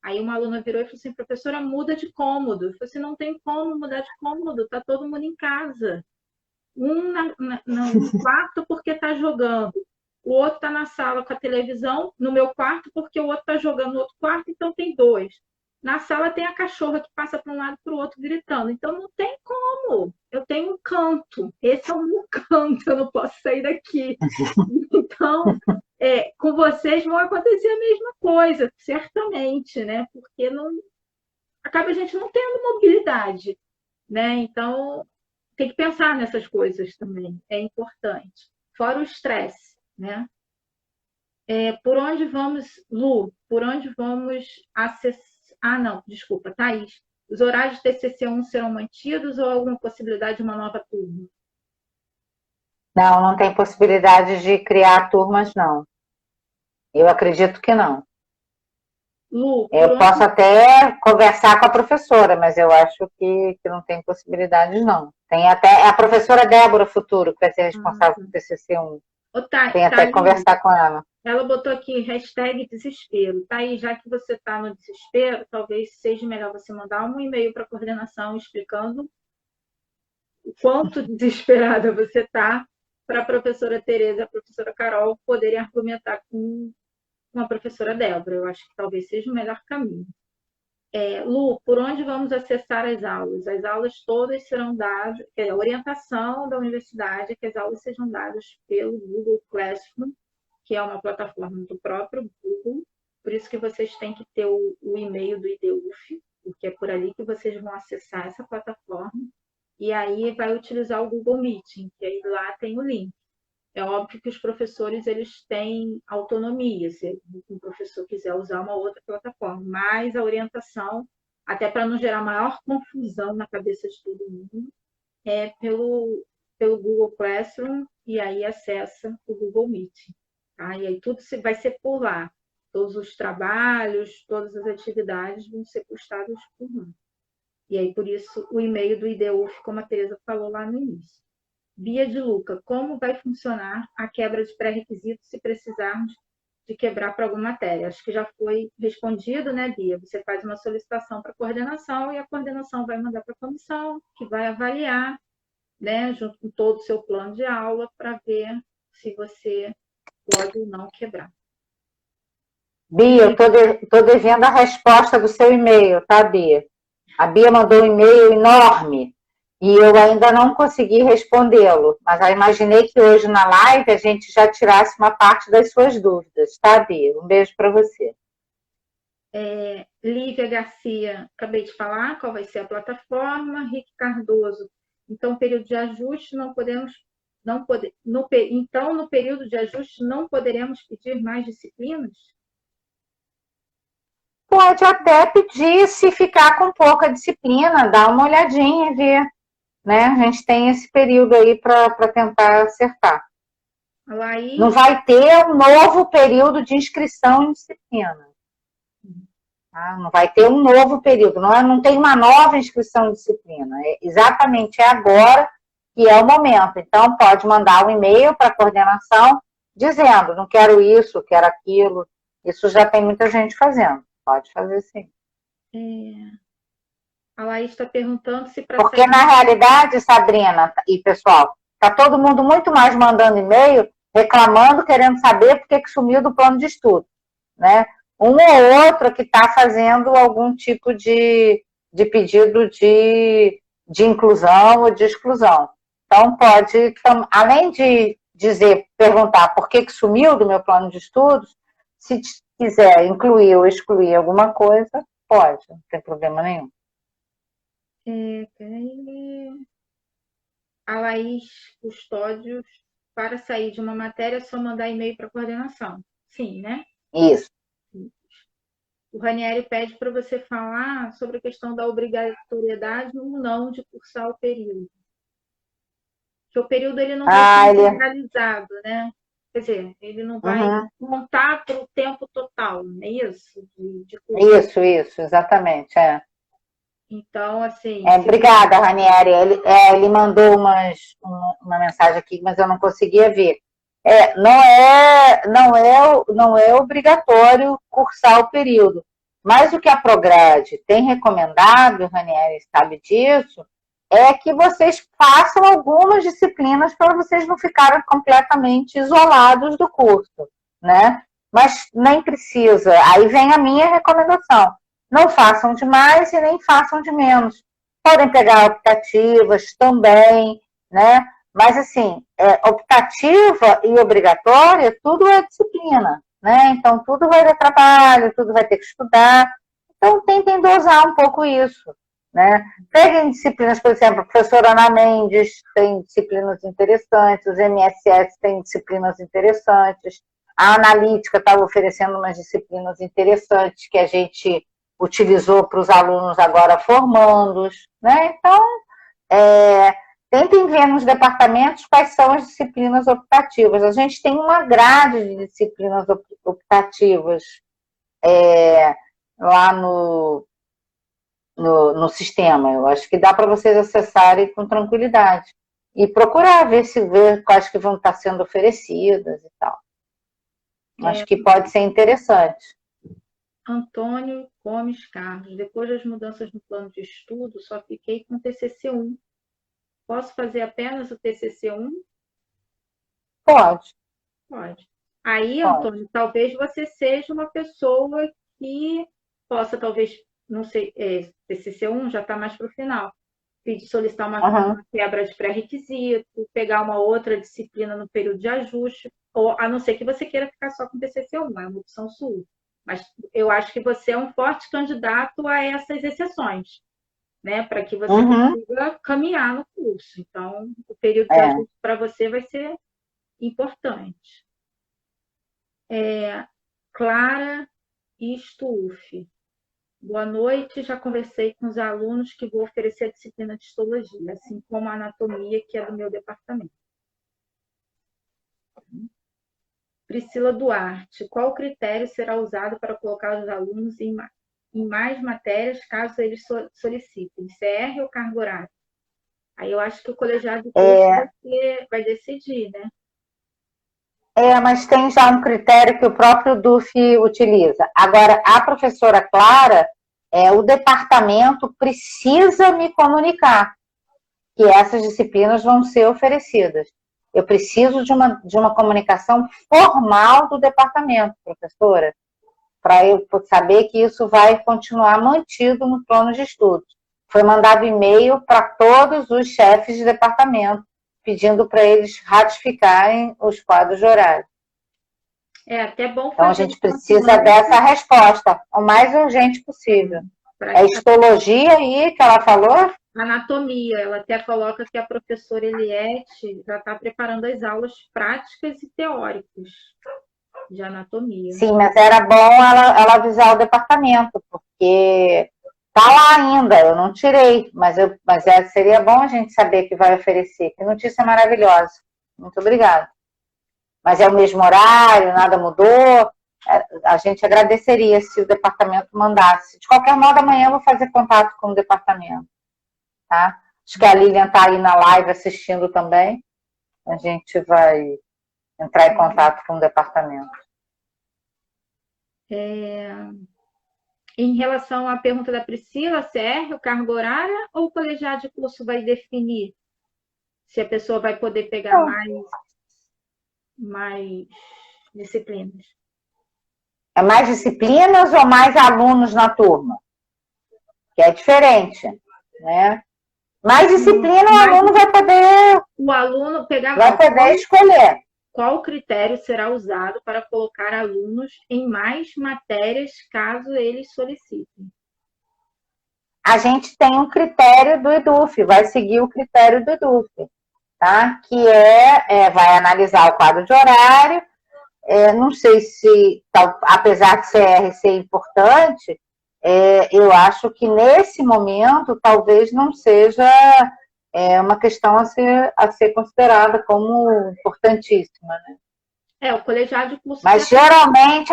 Aí uma aluna virou e falou assim, professora, muda de cômodo. Eu falei assim, não tem como mudar de cômodo, está todo mundo em casa. Um no quarto porque está jogando, o outro está na sala com a televisão, no meu quarto porque o outro está jogando no outro quarto, então tem 2. Na sala tem a cachorra que passa para um lado e para o outro gritando. Então não tem como. Eu tenho um canto. Esse é o meu canto. Eu não posso sair daqui. Então, com vocês vão acontecer a mesma coisa, certamente, né? Porque acaba a gente não tendo mobilidade, né? Então, tem que pensar nessas coisas também. É importante. Fora o estresse, né? Por onde vamos, Lu? Por onde vamos acessar? Não, desculpa, Thaís. Os horários de TCC1 serão mantidos ou alguma possibilidade de uma nova turma? Não tem possibilidade de criar turmas, não. Eu acredito que não. Lu, eu posso até conversar com a professora, mas eu acho que não tem possibilidades, não. Tem até a professora Débora Futuro, que vai ser responsável pelo TCC1. Tem até que conversar com ela. Ela botou aqui, hashtag desespero. Tá aí, já que você está no desespero, talvez seja melhor você mandar um e-mail para a coordenação explicando o quanto desesperada você está, para a professora Tereza e a professora Carol poderem argumentar com a professora Débora. Eu acho que talvez seja o melhor caminho. Lu, por onde vamos acessar as aulas? As aulas todas serão dadas, a orientação da universidade é que as aulas sejam dadas pelo Google Classroom, que é uma plataforma do próprio Google, por isso que vocês têm que ter o e-mail do IDUF, porque é por ali que vocês vão acessar essa plataforma, e aí vai utilizar o Google Meeting, que aí lá tem o link. É óbvio que os professores eles têm autonomia, se o professor quiser usar uma outra plataforma, mas a orientação até para não gerar maior confusão na cabeça de todo mundo, pelo Google Classroom, e aí acessa o Google Meet. Tá? E aí tudo vai ser por lá. Todos os trabalhos, todas as atividades vão ser postados por lá. E aí, por isso, o e-mail do IDUF, como a Tereza falou lá no início. Bia de Luca, como vai funcionar a quebra de pré-requisitos se precisarmos de quebrar para alguma matéria? Acho que já foi respondido, né, Bia? Você faz uma solicitação para a coordenação e a coordenação vai mandar para a comissão, que vai avaliar, né, junto com todo o seu plano de aula, para ver se você pode ou não quebrar. Bia, eu estou devendo a resposta do seu e-mail, tá, Bia? A Bia mandou um e-mail enorme e eu ainda não consegui respondê-lo, mas eu imaginei que hoje na live a gente já tirasse uma parte das suas dúvidas, tá, Bia? Um beijo para você. Lívia Garcia, acabei de falar qual vai ser a plataforma. Rick Cardoso, então, período de ajuste, então, no período de ajuste, não poderemos pedir mais disciplinas? Pode até pedir, se ficar com pouca disciplina, dá uma olhadinha e ver, né? A gente tem esse período aí para tentar acertar. Laís... Não vai ter um novo período de inscrição em disciplina. Tá? Não vai ter um novo período, não tem uma nova inscrição em disciplina. Exatamente agora que é o momento. Então, pode mandar um e-mail para a coordenação dizendo, não quero isso, quero aquilo. Isso já tem muita gente fazendo. Pode fazer sim. A Laís está perguntando se para Porque, na realidade, Sabrina e pessoal, está todo mundo muito mais mandando e-mail, reclamando, querendo saber por que sumiu do plano de estudo, né? Um ou outro que está fazendo algum tipo de pedido de inclusão ou de exclusão. Então, pode, além de perguntar por que sumiu do meu plano de estudos, se quiser incluir ou excluir alguma coisa, pode, não tem problema nenhum. A Laís Custódios, para sair de uma matéria, é só mandar e-mail para a coordenação. Sim, né? Isso. O Ranieri pede para você falar sobre a questão da obrigatoriedade ou não de cursar o período. Que o período ele não vai ser integralizado, né? Quer dizer, ele não vai contar para o tempo total, não é isso? De curso. Isso, exatamente, Então, assim... Obrigada, Ranieri. Ele mandou uma mensagem aqui, mas eu não conseguia ver. Não é obrigatório cursar o período. Mas o que a Prograde tem recomendado, Ranieri sabe disso, é que vocês façam algumas disciplinas para vocês não ficarem completamente isolados do curso, né? Mas nem precisa. Aí vem a minha recomendação. Não façam de mais e nem façam de menos. Podem pegar optativas também, né? Mas, assim, optativa e obrigatória, tudo é disciplina, né? Então, tudo vai dar trabalho, tudo vai ter que estudar. Então, tentem dosar um pouco isso, né? Peguem disciplinas, por exemplo, a professora Ana Mendes tem disciplinas interessantes, os MSS têm disciplinas interessantes, a analítica estava oferecendo umas disciplinas interessantes que a gente utilizou para os alunos agora formandos, né? Então, tentem ver nos departamentos quais são as disciplinas optativas. A gente tem uma grade de disciplinas optativas lá no sistema. Eu acho que dá para vocês acessarem com tranquilidade. E procurar ver quais que vão estar sendo oferecidas e tal. Acho que pode ser interessante. Antônio Gomes Carlos, depois das mudanças no plano de estudo, só fiquei com o TCC-1. Posso fazer apenas o TCC-1? Pode. Pode. Aí, Antônio, talvez você seja uma pessoa que possa, talvez, não sei, TCC-1 já está mais para o final, pedir, solicitar uma quebra de pré-requisito, pegar uma outra disciplina no período de ajuste, ou a não ser que você queira ficar só com TCC-1, é uma opção sua. Mas eu acho que você é um forte candidato a essas exceções, né? Para que você consiga caminhar no curso. Então, o período de ajuste para você vai ser importante. Clara Stuf. Boa noite, já conversei com os alunos que vou oferecer a disciplina de histologia, assim como a anatomia, que é do meu departamento. Priscila Duarte, qual critério será usado para colocar os alunos em mais matérias, caso eles solicitem? CR ou carga horária? Aí eu acho que o colegiado de curso vai decidir, né? Mas tem já um critério que o próprio DUF utiliza. Agora, a professora Clara, o departamento precisa me comunicar que essas disciplinas vão ser oferecidas. Eu preciso de uma comunicação formal do departamento, professora, para eu saber que isso vai continuar mantido no plano de estudos. Foi mandado e-mail para todos os chefes de departamento, pedindo para eles ratificarem os quadros de horário. É até bom fazer. Então, a gente precisa dessa resposta, o mais urgente possível. É histologia aí que ela falou? Anatomia. Ela até coloca que a professora Eliette já está preparando as aulas práticas e teóricas de anatomia. Sim, mas era bom ela avisar o departamento, porque tá lá ainda, eu não tirei, mas seria bom a gente saber que vai oferecer. Que notícia maravilhosa. Muito obrigada. Mas é o mesmo horário, nada mudou. A gente agradeceria se o departamento mandasse. De qualquer modo, amanhã eu vou fazer contato com o departamento. Tá? Acho que a Lilian está aí na live assistindo também. A gente vai entrar em contato com o departamento. Em relação à pergunta da Priscila, CR, o carga horária, ou o colegiado de curso vai definir se a pessoa vai poder pegar mais disciplinas? É mais disciplinas ou mais alunos na turma? Que é diferente, né? Mais disciplina, o aluno vai poder... O aluno vai poder escolher. Qual critério será usado para colocar alunos em mais matérias, caso eles solicitem? A gente tem um critério do EDUF, vai seguir o critério do EDUF, tá? Que vai analisar o quadro de horário. Não sei se, apesar de CR ser importante, eu acho que nesse momento talvez não seja uma questão a ser considerada como importantíssima, né? O colegiado de curso. Mas geralmente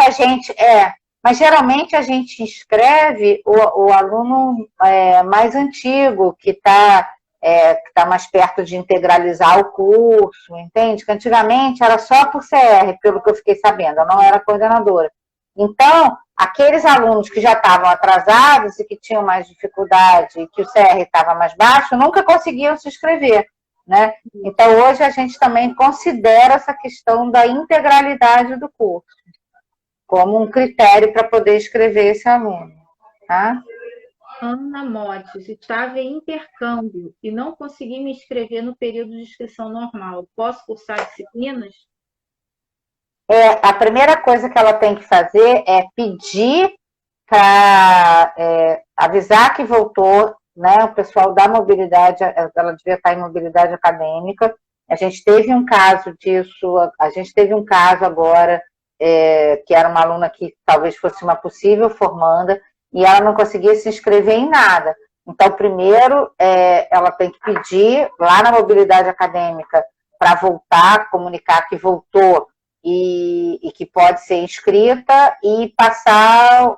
a gente inscreve o aluno mais antigo, que está mais perto de integralizar o curso, entende? Que antigamente era só por CR, pelo que eu fiquei sabendo, eu não era coordenadora. Então, aqueles alunos que já estavam atrasados e que tinham mais dificuldade, e que o CR estava mais baixo, nunca conseguiam se inscrever, né? Então, hoje a gente também considera essa questão da integralidade do curso como um critério para poder inscrever esse aluno, tá? Ana Motes, estava em intercâmbio e não consegui me inscrever no período de inscrição normal. Posso cursar disciplinas? A primeira coisa que ela tem que fazer é pedir para avisar que voltou, né? O pessoal da mobilidade, ela devia estar em mobilidade acadêmica. A gente teve um caso disso, a gente teve um caso agora, que era uma aluna que talvez fosse uma possível formanda, e ela não conseguia se inscrever em nada. Então, primeiro, ela tem que pedir lá na mobilidade acadêmica para voltar, comunicar que voltou e que pode ser inscrita e passar,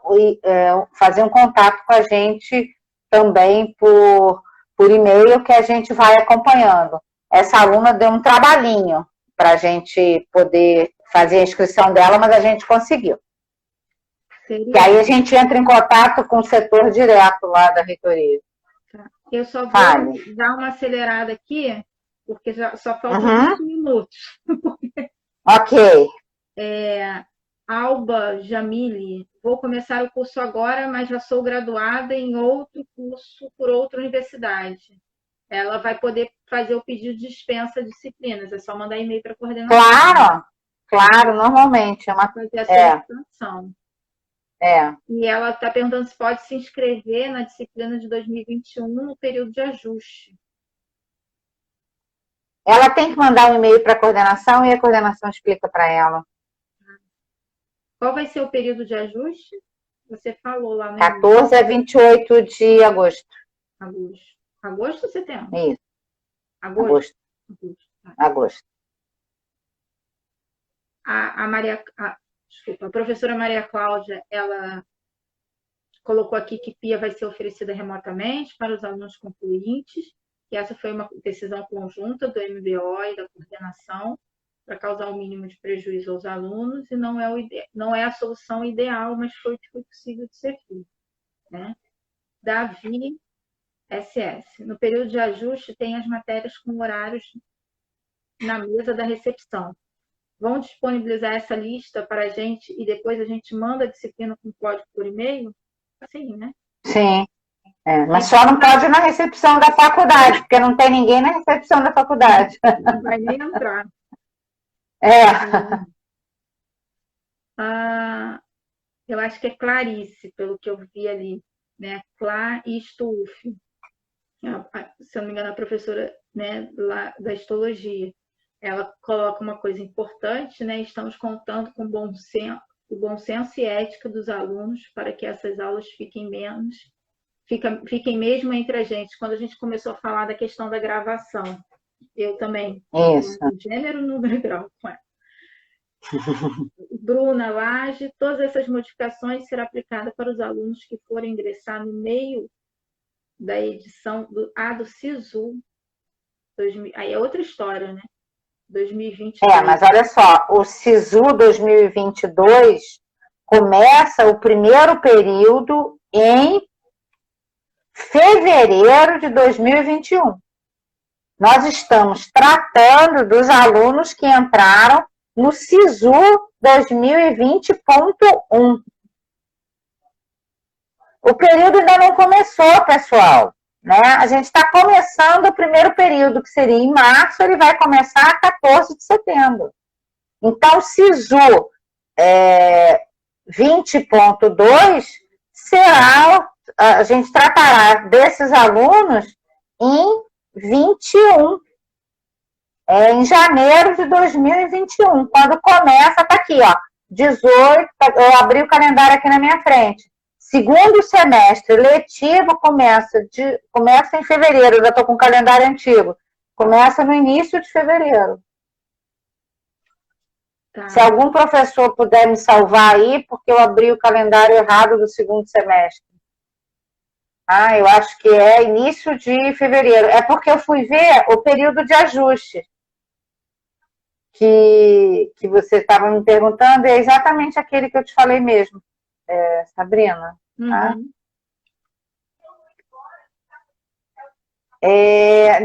fazer um contato com a gente também por e-mail, que a gente vai acompanhando. Essa aluna deu um trabalhinho para a gente poder fazer a inscrição dela, mas a gente conseguiu. E aí a gente entra em contato com o setor direto lá da reitoria. Eu só vou dar uma acelerada aqui, porque só faltam 20 minutos. Ok. Alba Jamile, vou começar o curso agora, mas já sou graduada em outro curso por outra universidade. Ela vai poder fazer o pedido de dispensa de disciplinas, é só mandar e-mail para a coordenação. Claro, normalmente. Fazer a solicitação. É. E ela está perguntando se pode se inscrever na disciplina de 2021 no período de ajuste. Ela tem que mandar um e-mail para a coordenação e a coordenação explica para ela. Qual vai ser o período de ajuste? Você falou lá no 14 a 28 de agosto. agosto. Agosto ou setembro? Isso, Agosto. agosto. Desculpa, a professora Maria Cláudia, ela colocou aqui que PIA vai ser oferecida remotamente para os alunos concluintes, que essa foi uma decisão conjunta do MBO e da coordenação para causar o mínimo de prejuízo aos alunos, e não é a solução ideal, mas foi o que foi possível de ser feito. Né? Davi SS. No período de ajuste, tem as matérias com horários na mesa da recepção. Vão disponibilizar essa lista para a gente e depois a gente manda a disciplina com código por e-mail? Sim, né? Sim. Mas só não pode ir na recepção da faculdade, porque não tem ninguém na recepção da faculdade. Não vai nem entrar. Eu acho que é Clarice, pelo que eu vi ali, né? Clá e Stuf. Se eu não me engano, a professora, né, lá da histologia. Ela coloca uma coisa importante, né? Estamos contando com o bom senso e ética dos alunos para que essas aulas fiquem mesmo entre a gente. Quando a gente começou a falar da questão da gravação, eu também, Isso. Gênero, número e grau. Bruna Lage, todas essas modificações serão aplicadas para os alunos que forem ingressar no meio da edição do SISU. Aí é outra história, né? 2022. Mas olha só, o SISU 2022 começa o primeiro período em fevereiro de 2021. Nós estamos tratando dos alunos que entraram no SISU 2020.1. O período ainda não começou, pessoal. Né? A gente está começando o primeiro período, que seria em março, ele vai começar a 14 de setembro. Então, SISU 20.2 será, a gente tratará desses alunos em 21, em janeiro de 2021, quando começa, tá aqui, ó, 18, eu abri o calendário aqui na minha frente. Segundo semestre letivo começa em fevereiro, eu já estou com o calendário antigo. Começa no início de fevereiro. Tá. Se algum professor puder me salvar aí, porque eu abri o calendário errado do segundo semestre. Eu acho que é início de fevereiro. É porque eu fui ver o período de ajuste que você estava me perguntando, é exatamente aquele que eu te falei mesmo. Sabrina. Tá?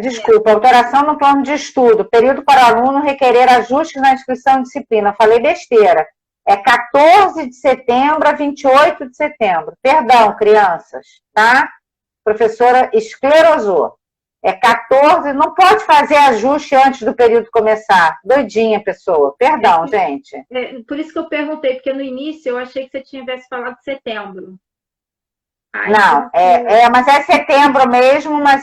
Desculpa, alteração no plano de estudo. Período para aluno requerer ajustes na inscrição de disciplina. Falei besteira. É 14 de setembro a 28 de setembro. Perdão, crianças. Tá? Professora esclerosou. 14, não pode fazer ajuste antes do período começar. Doidinha, pessoa. Perdão, gente. Por isso que eu perguntei, porque no início eu achei que você tivesse falado de setembro. Não, mas é setembro mesmo, mas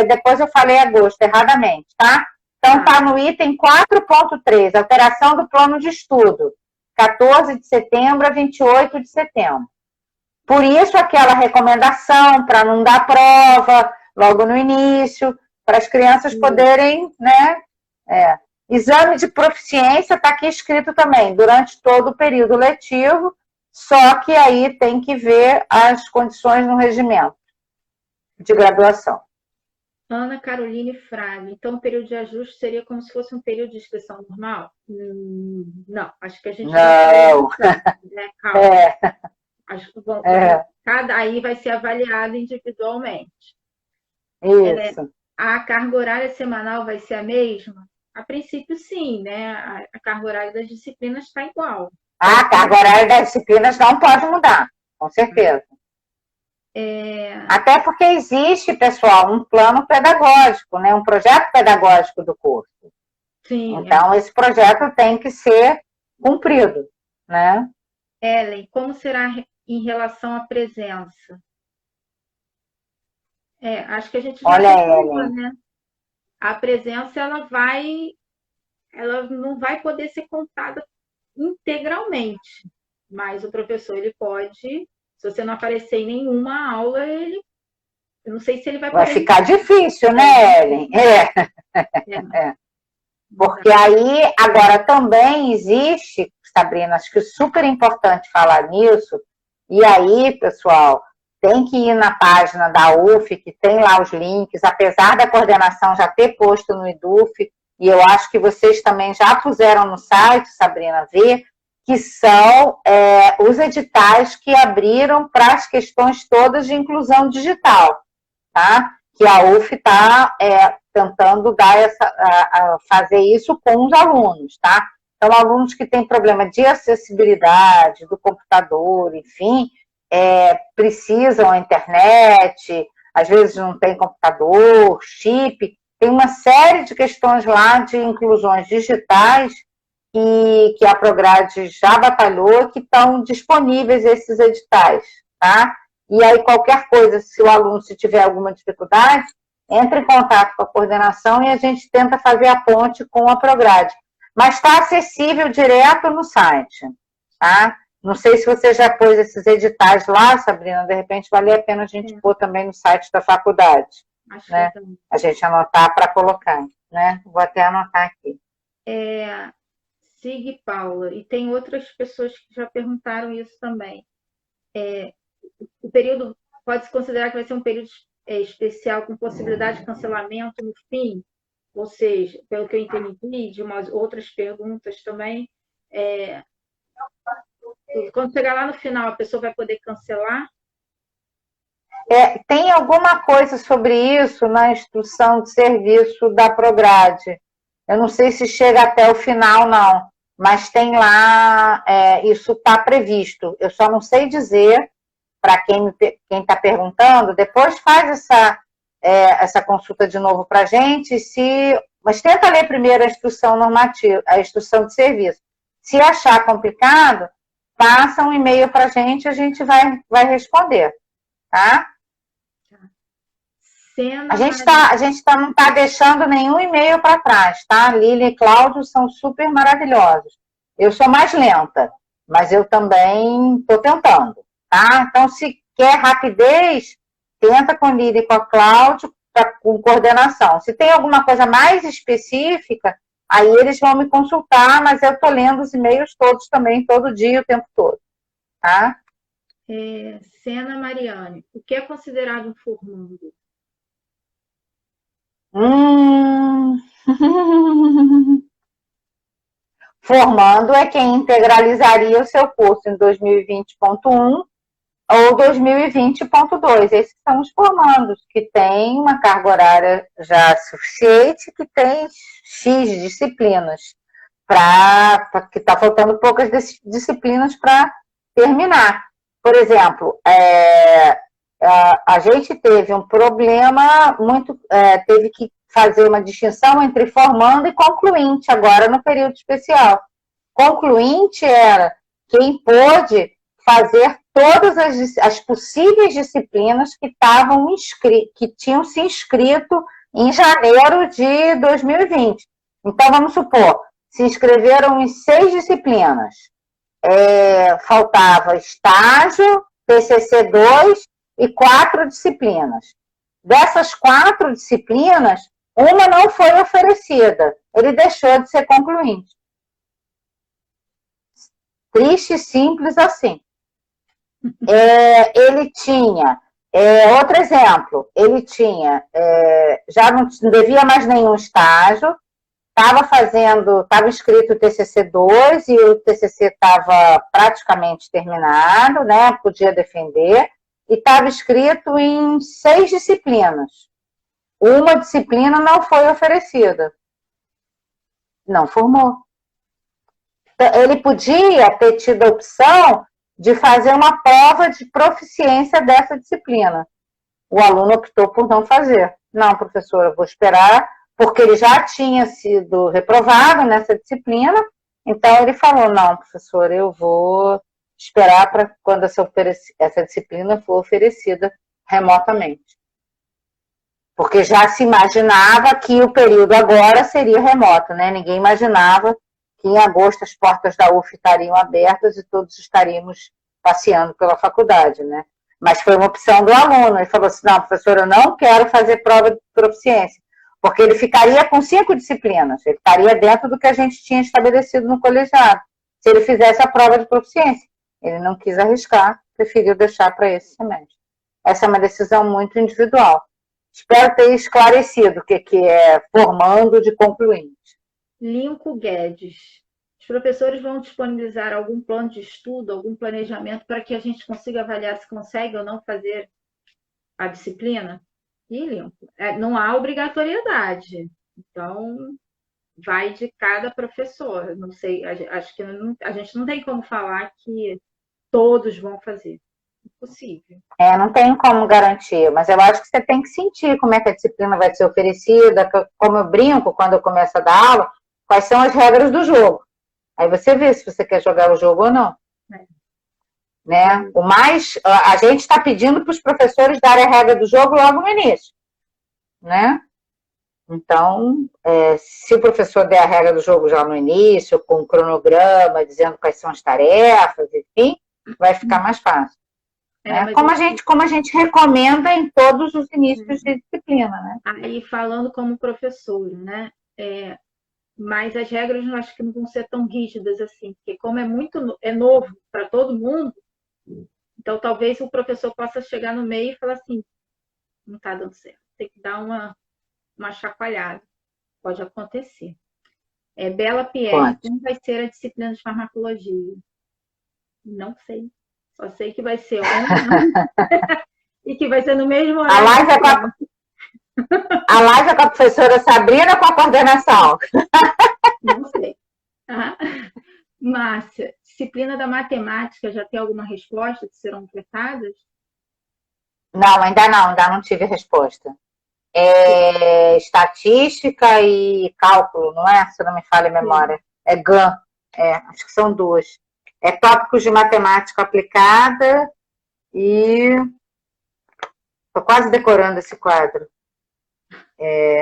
depois eu falei agosto, erradamente, tá? Então tá no item 4.3, alteração do plano de estudo, 14 de setembro a 28 de setembro. Por isso aquela recomendação para não dar prova logo no início, para as crianças poderem, né? Exame de proficiência está aqui escrito também, durante todo o período letivo, só que aí tem que ver as condições no regimento de graduação. Ana Caroline Fraga. Então, o período de ajuste seria como se fosse um período de inscrição normal? Não, acho que a gente não. Né? Calma. Acho que cada aí vai ser avaliado individualmente. Isso. A carga horária semanal vai ser a mesma? A princípio, sim, né? A carga horária das disciplinas está igual. A carga horária das disciplinas não pode mudar, com certeza. Até porque existe, pessoal, um plano pedagógico, né? Um projeto pedagógico do curso. Sim. Então, esse projeto tem que ser cumprido, né? Ellen, como será em relação à presença? Acho que a gente já falou, né? A presença, ela não vai poder ser contada integralmente, mas o professor ele pode Se você não aparecer em nenhuma aula, eu não sei se ele vai Vai poder... ficar difícil, né, Ellen? Porque aí, agora também existe, Sabrina, acho que é super importante falar nisso, e aí, pessoal, tem que ir na página da UF, que tem lá os links, apesar da coordenação já ter posto no EDUF, e eu acho que vocês também já puseram no site, Sabrina, ver, que são os editais que abriram para as questões todas de inclusão digital, tá? Que a UF está tentando dar fazer isso com os alunos, tá? Então, alunos que têm problema de acessibilidade do computador, enfim, precisam da internet, às vezes não tem computador, chip, tem uma série de questões lá de inclusões digitais e que a Prograde já batalhou, que estão disponíveis esses editais, tá? E aí, qualquer coisa, se o aluno se tiver alguma dificuldade, entre em contato com a coordenação e a gente tenta fazer a ponte com a Prograde. Mas está acessível direto no site, tá? Não sei se você já pôs esses editais lá, Sabrina, de repente vale a pena a gente pôr também no site da faculdade, né? A gente anotar para colocar, né? Vou até anotar aqui. Sig Paula, e tem outras pessoas que já perguntaram isso também. O período pode-se considerar que vai ser um período especial com possibilidade de cancelamento no fim? Ou seja, pelo que eu entendi de umas outras perguntas também, quando chegar lá no final, a pessoa vai poder cancelar? Tem alguma coisa sobre isso na instrução de serviço da Prograde. Eu não sei se chega até o final, não, mas tem lá, isso está previsto. Eu só não sei dizer, para quem está perguntando, depois faz essa consulta de novo para a gente, mas tenta ler primeiro a instrução normativa, a instrução de serviço. Se achar complicado, passa um e-mail para a gente vai responder, tá? A gente não está deixando nenhum e-mail para trás, tá? Lília e Cláudio são super maravilhosos. Eu sou mais lenta, mas eu também estou tentando, tá? Então, se quer rapidez, tenta com Lília e com a Cláudio, com coordenação. Se tem alguma coisa mais específica, aí eles vão me consultar, mas eu estou lendo os e-mails todos também, todo dia, o tempo todo, tá? Sena Mariane, o que é considerado um formando? Formando é quem integralizaria o seu curso em 2020.1 ou 2020.2. Esses são os formandos, que têm uma carga horária já suficiente, que tem X disciplinas, que está faltando poucas disciplinas para terminar. Por exemplo, a gente teve um problema teve que fazer uma distinção entre formando e concluinte, agora no período especial. Concluinte era quem pôde fazer todas as possíveis disciplinas que tinham se inscrito em janeiro de 2020. Então, vamos supor, se inscreveram em 6 disciplinas. Faltava estágio, TCC2 e 4 disciplinas. Dessas 4 disciplinas, uma não foi oferecida. Ele deixou de ser concluinte. Triste e simples assim. Ele tinha, outro exemplo, ele tinha, já não devia mais nenhum estágio, estava inscrito o TCC2 e o TCC estava praticamente terminado, né? Podia defender, e estava inscrito em 6 disciplinas. Uma disciplina não foi oferecida. Não formou. Ele podia ter tido a opção de fazer uma prova de proficiência dessa disciplina. O aluno optou por não fazer. Não, professora, eu vou esperar, porque ele já tinha sido reprovado nessa disciplina, então ele falou, não, professora, eu vou esperar para quando essa disciplina for oferecida remotamente. Porque já se imaginava que o período agora seria remoto, né? Ninguém imaginava que em agosto as portas da UF estariam abertas e todos estaríamos passeando pela faculdade, né? Mas foi uma opção do aluno. Ele falou assim, não, professor, eu não quero fazer prova de proficiência, porque ele ficaria com 5 disciplinas, ele estaria dentro do que a gente tinha estabelecido no colegiado, se ele fizesse a prova de proficiência. Ele não quis arriscar, preferiu deixar para esse semestre. Essa é uma decisão muito individual. Espero ter esclarecido o que é formando de concluinte. Lincoln Guedes. Os professores vão disponibilizar algum plano de estudo, algum planejamento para que a gente consiga avaliar se consegue ou não fazer a disciplina? E, Lincoln, não há obrigatoriedade. Então, vai de cada professor. Não sei, acho que a gente não tem como falar que todos vão fazer. Impossível. Não tem como garantir, mas eu acho que você tem que sentir como é que a disciplina vai ser oferecida, como eu brinco quando eu começo a dar aula, quais são as regras do jogo. Aí você vê se você quer jogar o jogo ou não. Né? A gente está pedindo para os professores darem a regra do jogo logo no início. Né? Então, se o professor der a regra do jogo já no início, com um cronograma, dizendo quais são as tarefas, enfim, vai ficar mais fácil. Né? Como a gente recomenda em todos os inícios de disciplina. Né? Aí, falando como professor, né? Mas as regras eu acho que não vão ser tão rígidas assim, porque como é novo para todo mundo, então talvez o professor possa chegar no meio e falar assim, não está dando certo, tem que dar uma chacoalhada. Pode acontecer. Bela Pierre, como vai ser a disciplina de farmacologia? Não sei. Só sei que vai ser online e que vai ser no mesmo horário. A live é com a professora Sabrina ou com a coordenação? Não sei. Márcia, disciplina da matemática, já tem alguma resposta que serão ofertadas? Não, ainda não tive resposta. Estatística e cálculo, não é? Se não me falha a memória. É GAN, acho que são 2. Tópicos de matemática aplicada e... Estou quase decorando esse quadro.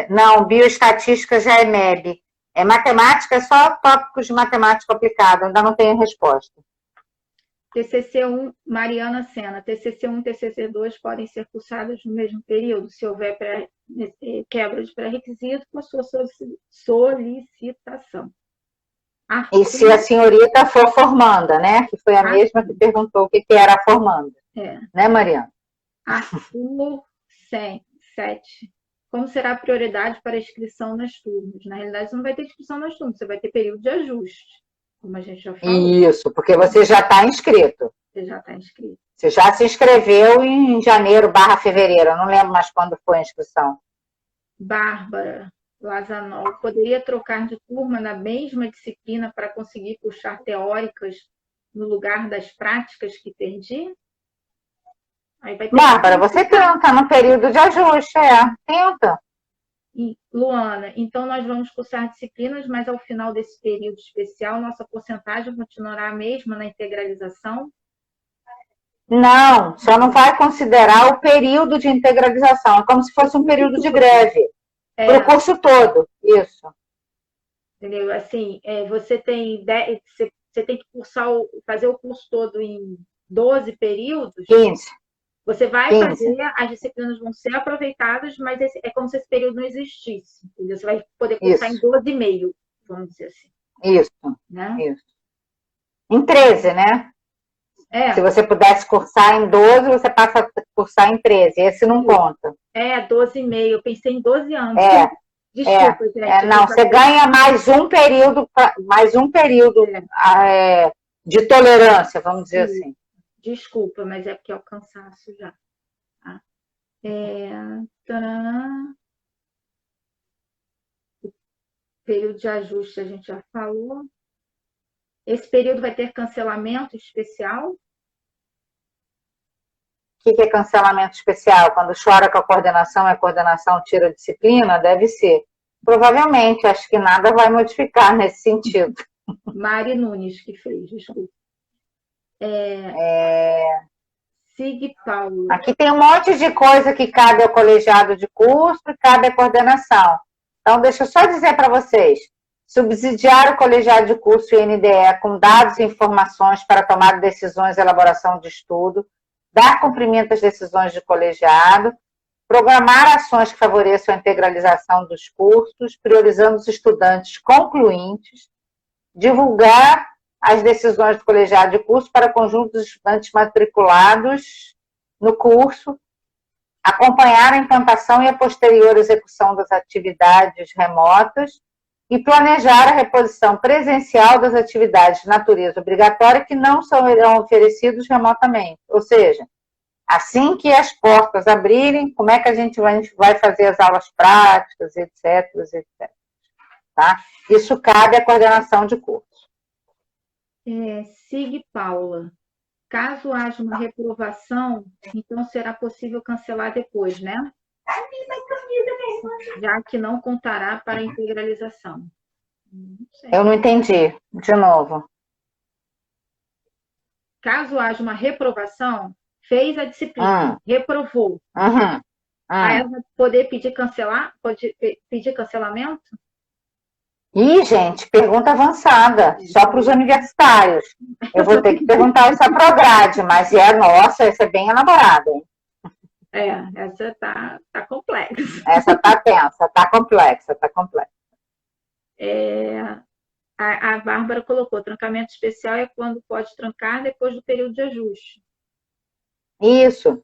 Não, bioestatística já é MEB. Matemática, é só tópicos de matemática aplicada, ainda não tenho resposta. TCC1, Mariana Sena, TCC1 e TCC2 podem ser cursados no mesmo período, se houver quebra de pré-requisito com a sua solicitação. E se a senhorita for formanda, né? Que foi a mesma que perguntou o que era a formanda. Né, Mariana? Arthur 7. Como será a prioridade para a inscrição nas turmas? Na realidade, você não vai ter inscrição nas turmas, você vai ter período de ajuste, como a gente já falou. Isso, porque você já está inscrito. Você já está inscrito. Você já se inscreveu em janeiro/fevereiro, eu não lembro mais quando foi a inscrição. Bárbara Lazanol, poderia trocar de turma na mesma disciplina para conseguir puxar teóricas no lugar das práticas que perdi? Bárbara, você tenta no período de ajuste, tenta. Luana, então nós vamos cursar disciplinas, mas ao final desse período especial, nossa porcentagem continuará a mesma na integralização? Não, só não vai considerar o período de integralização, é como se fosse um período de greve, para o curso todo, isso. Entendeu? Assim, você tem que fazer o curso todo em 12 períodos? 15. Você vai fazer, as disciplinas vão ser aproveitadas, mas é como se esse período não existisse. Entendeu? Você vai poder cursar em 12,5, vamos dizer assim. Isso, né? Isso. Em 13, né? Se você pudesse cursar em 12, você passa a cursar em 13. Esse não conta. 12,5. Eu pensei em 12 anos. Desculpa, gente. Não, você ganha mais um período de tolerância, vamos dizer assim. Desculpa, mas é porque é o cansaço já. Período de ajuste a gente já falou. Esse período vai ter cancelamento especial? O que é cancelamento especial? Quando chora com a coordenação e a coordenação tira a disciplina? Deve ser. Provavelmente, acho que nada vai modificar nesse sentido. Mari Nunes que fez, desculpa. Sig Paulo. Aqui tem um monte de coisa que cabe ao colegiado de curso e cabe à coordenação. Então, deixa eu só dizer para vocês. subsidiar o colegiado de curso e NDE com dados e informações para tomar decisões e elaboração de estudo, dar cumprimento às decisões de colegiado, programar ações que favoreçam a integralização dos cursos, priorizando os estudantes concluintes, divulgar as decisões do colegiado de curso para conjunto de estudantes matriculados no curso, acompanhar a implantação e a posterior execução das atividades remotas e planejar a reposição presencial das atividades de natureza obrigatória que não serão oferecidos remotamente. Ou seja, assim que as portas abrirem, como é que a gente vai fazer as aulas práticas, etc, etc. Tá? Isso cabe à coordenação de curso. Sig Paula. Caso haja uma reprovação, então será possível cancelar depois, né? Já que não contará para a integralização. Eu não entendi. De novo. Caso haja uma reprovação, fez a disciplina, reprovou. Aí ela vai poder pedir pode pedir cancelamento? Ih, gente, pergunta avançada, só para os universitários. Eu vou ter que perguntar isso para a grade, mas nossa, essa é bem elaborada, hein? Essa tá complexa. Essa tá tensa, tá complexa. A Bárbara colocou, trancamento especial é quando pode trancar depois do período de ajuste. Isso,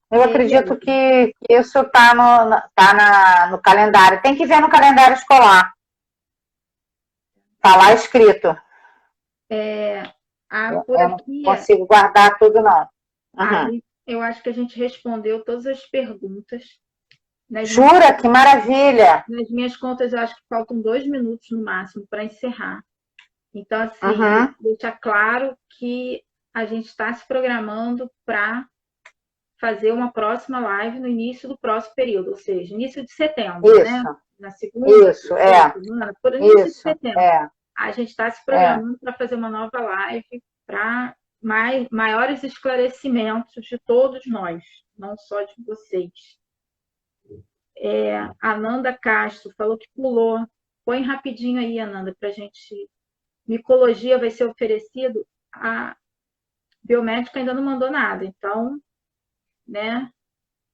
Eu acredito que isso está no calendário. Tem que ver no calendário escolar. Está lá escrito. Eu não consigo guardar tudo, não. Eu acho que a gente respondeu todas as perguntas. Jura? Que maravilha! Nas minhas contas, eu acho que faltam 2 minutos no máximo para encerrar. Então, assim, deixa claro que a gente está se programando para fazer uma próxima live no início do próximo período, ou seja, início de setembro, né? Na segunda semana, por início de setembro. A gente está se programando para fazer uma nova live para maiores esclarecimentos de todos nós, não só de vocês. A Ananda Castro falou que pulou. Põe rapidinho aí, Ananda, para a gente... Micologia vai ser oferecido, a biomédica ainda não mandou nada, então, né?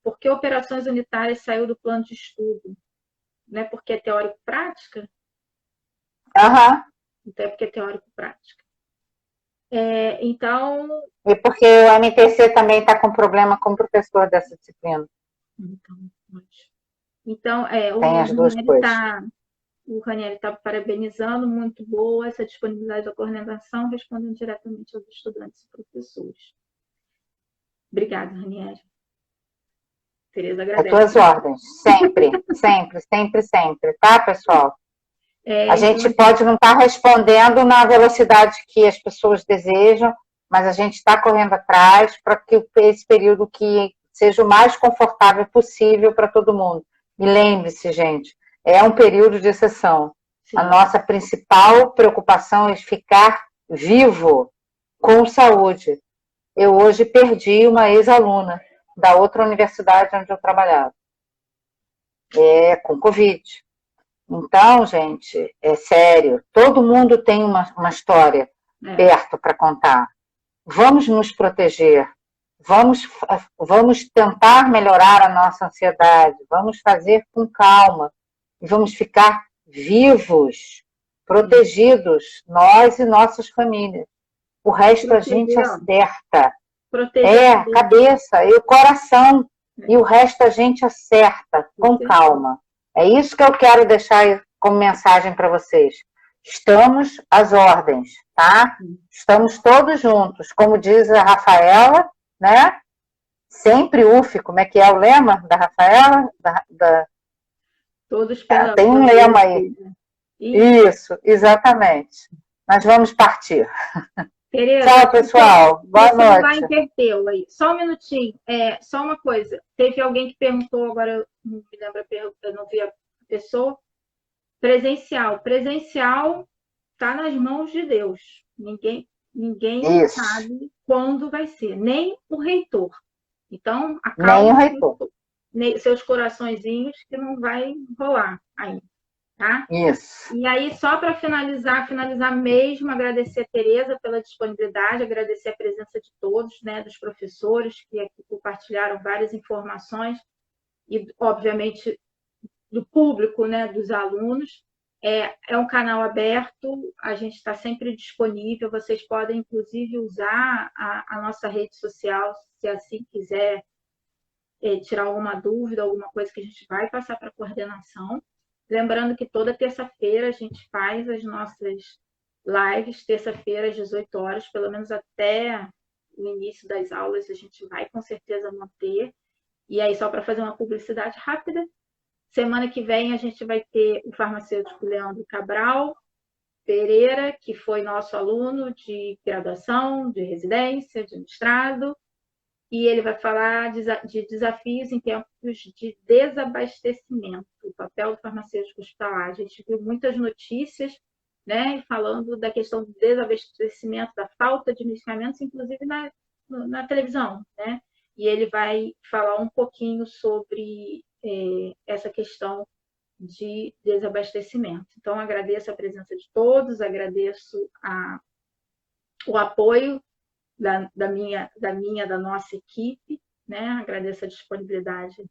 Por que operações unitárias saiu do plano de estudo? Não é porque é teórico-prática? Então é porque é teórico-prática. Então... E porque o MTC também está com problema com o professor dessa disciplina. Então, tem as duas coisas. O Ranieri está parabenizando, muito boa essa disponibilidade da coordenação, respondendo diretamente aos estudantes e professores. Obrigada, Ranieri. Tereza agradece. As tuas ordens, sempre, tá, pessoal? A gente pode não estar respondendo na velocidade que as pessoas desejam, mas a gente está correndo atrás para que esse período que seja o mais confortável possível para todo mundo. E lembre-se, gente, é um período de exceção. Sim. A nossa principal preocupação é ficar vivo, com saúde. Eu hoje perdi uma ex-aluna da outra universidade onde eu trabalhava. Com Covid. Então, gente, é sério. Todo mundo tem uma história perto para contar. Vamos nos proteger. Vamos tentar melhorar a nossa ansiedade. Vamos fazer com calma. E vamos ficar vivos, protegidos, nós e nossas famílias. O resto a gente acerta. A cabeça e o coração. E o resto a gente acerta com calma. É isso que eu quero deixar como mensagem para vocês. Estamos às ordens, tá? Estamos todos juntos. Como diz a Rafaela, né? Sempre UF, como é que é o lema da Rafaela? Todos pela... Tem um lema aí. Isso, exatamente. Nós vamos partir. Tereza, tchau, pessoal. Boa noite. Vai invertê-lo aí. Só um minutinho. Só uma coisa. Teve alguém que perguntou, agora eu não me lembro a pergunta, eu não vi a pessoa. Presencial. Presencial está nas mãos de Deus. Ninguém sabe quando vai ser. Nem o reitor. Então, nem o reitor. Seus coraçõezinhos que não vai rolar ainda. tá? Isso. E aí, só para finalizar mesmo, agradecer a Tereza pela disponibilidade, agradecer a presença de todos, né, dos professores que aqui compartilharam várias informações e, obviamente, do público, né, dos alunos. É um canal aberto, a gente está sempre disponível, vocês podem, inclusive, usar a nossa rede social, se assim quiser tirar alguma dúvida, alguma coisa que a gente vai passar para a coordenação. Lembrando que toda terça-feira a gente faz as nossas lives, terça-feira às 18 horas, pelo menos até o início das aulas, a gente vai com certeza manter. E aí, só para fazer uma publicidade rápida, semana que vem a gente vai ter o farmacêutico Leandro Cabral Pereira, que foi nosso aluno de graduação, de residência, de mestrado, e ele vai falar de desafios em tempos de desabastecimento, o papel do farmacêutico hospitalar. A gente viu muitas notícias, né, falando da questão do desabastecimento, da falta de medicamentos, inclusive na televisão, né? E ele vai falar um pouquinho sobre essa questão de desabastecimento. Então, agradeço a presença de todos, agradeço o apoio da nossa equipe, né? Agradeço a disponibilidade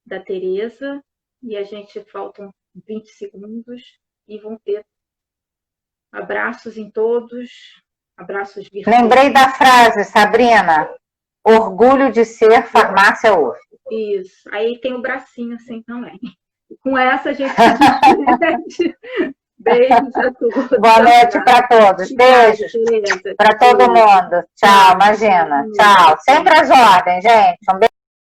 da Tereza, e a gente faltam 20 segundos e vão ter abraços em todos, abraços virtuais. Lembrei da frase, Sabrina, orgulho de ser farmácia UF. Isso, aí tem o bracinho assim também. E com essa a gente se despede. Beijos a todos. Boa noite para todos. Beijos para todo mundo. Tchau, imagina. Tchau. Sempre às ordens, gente. Um beijo.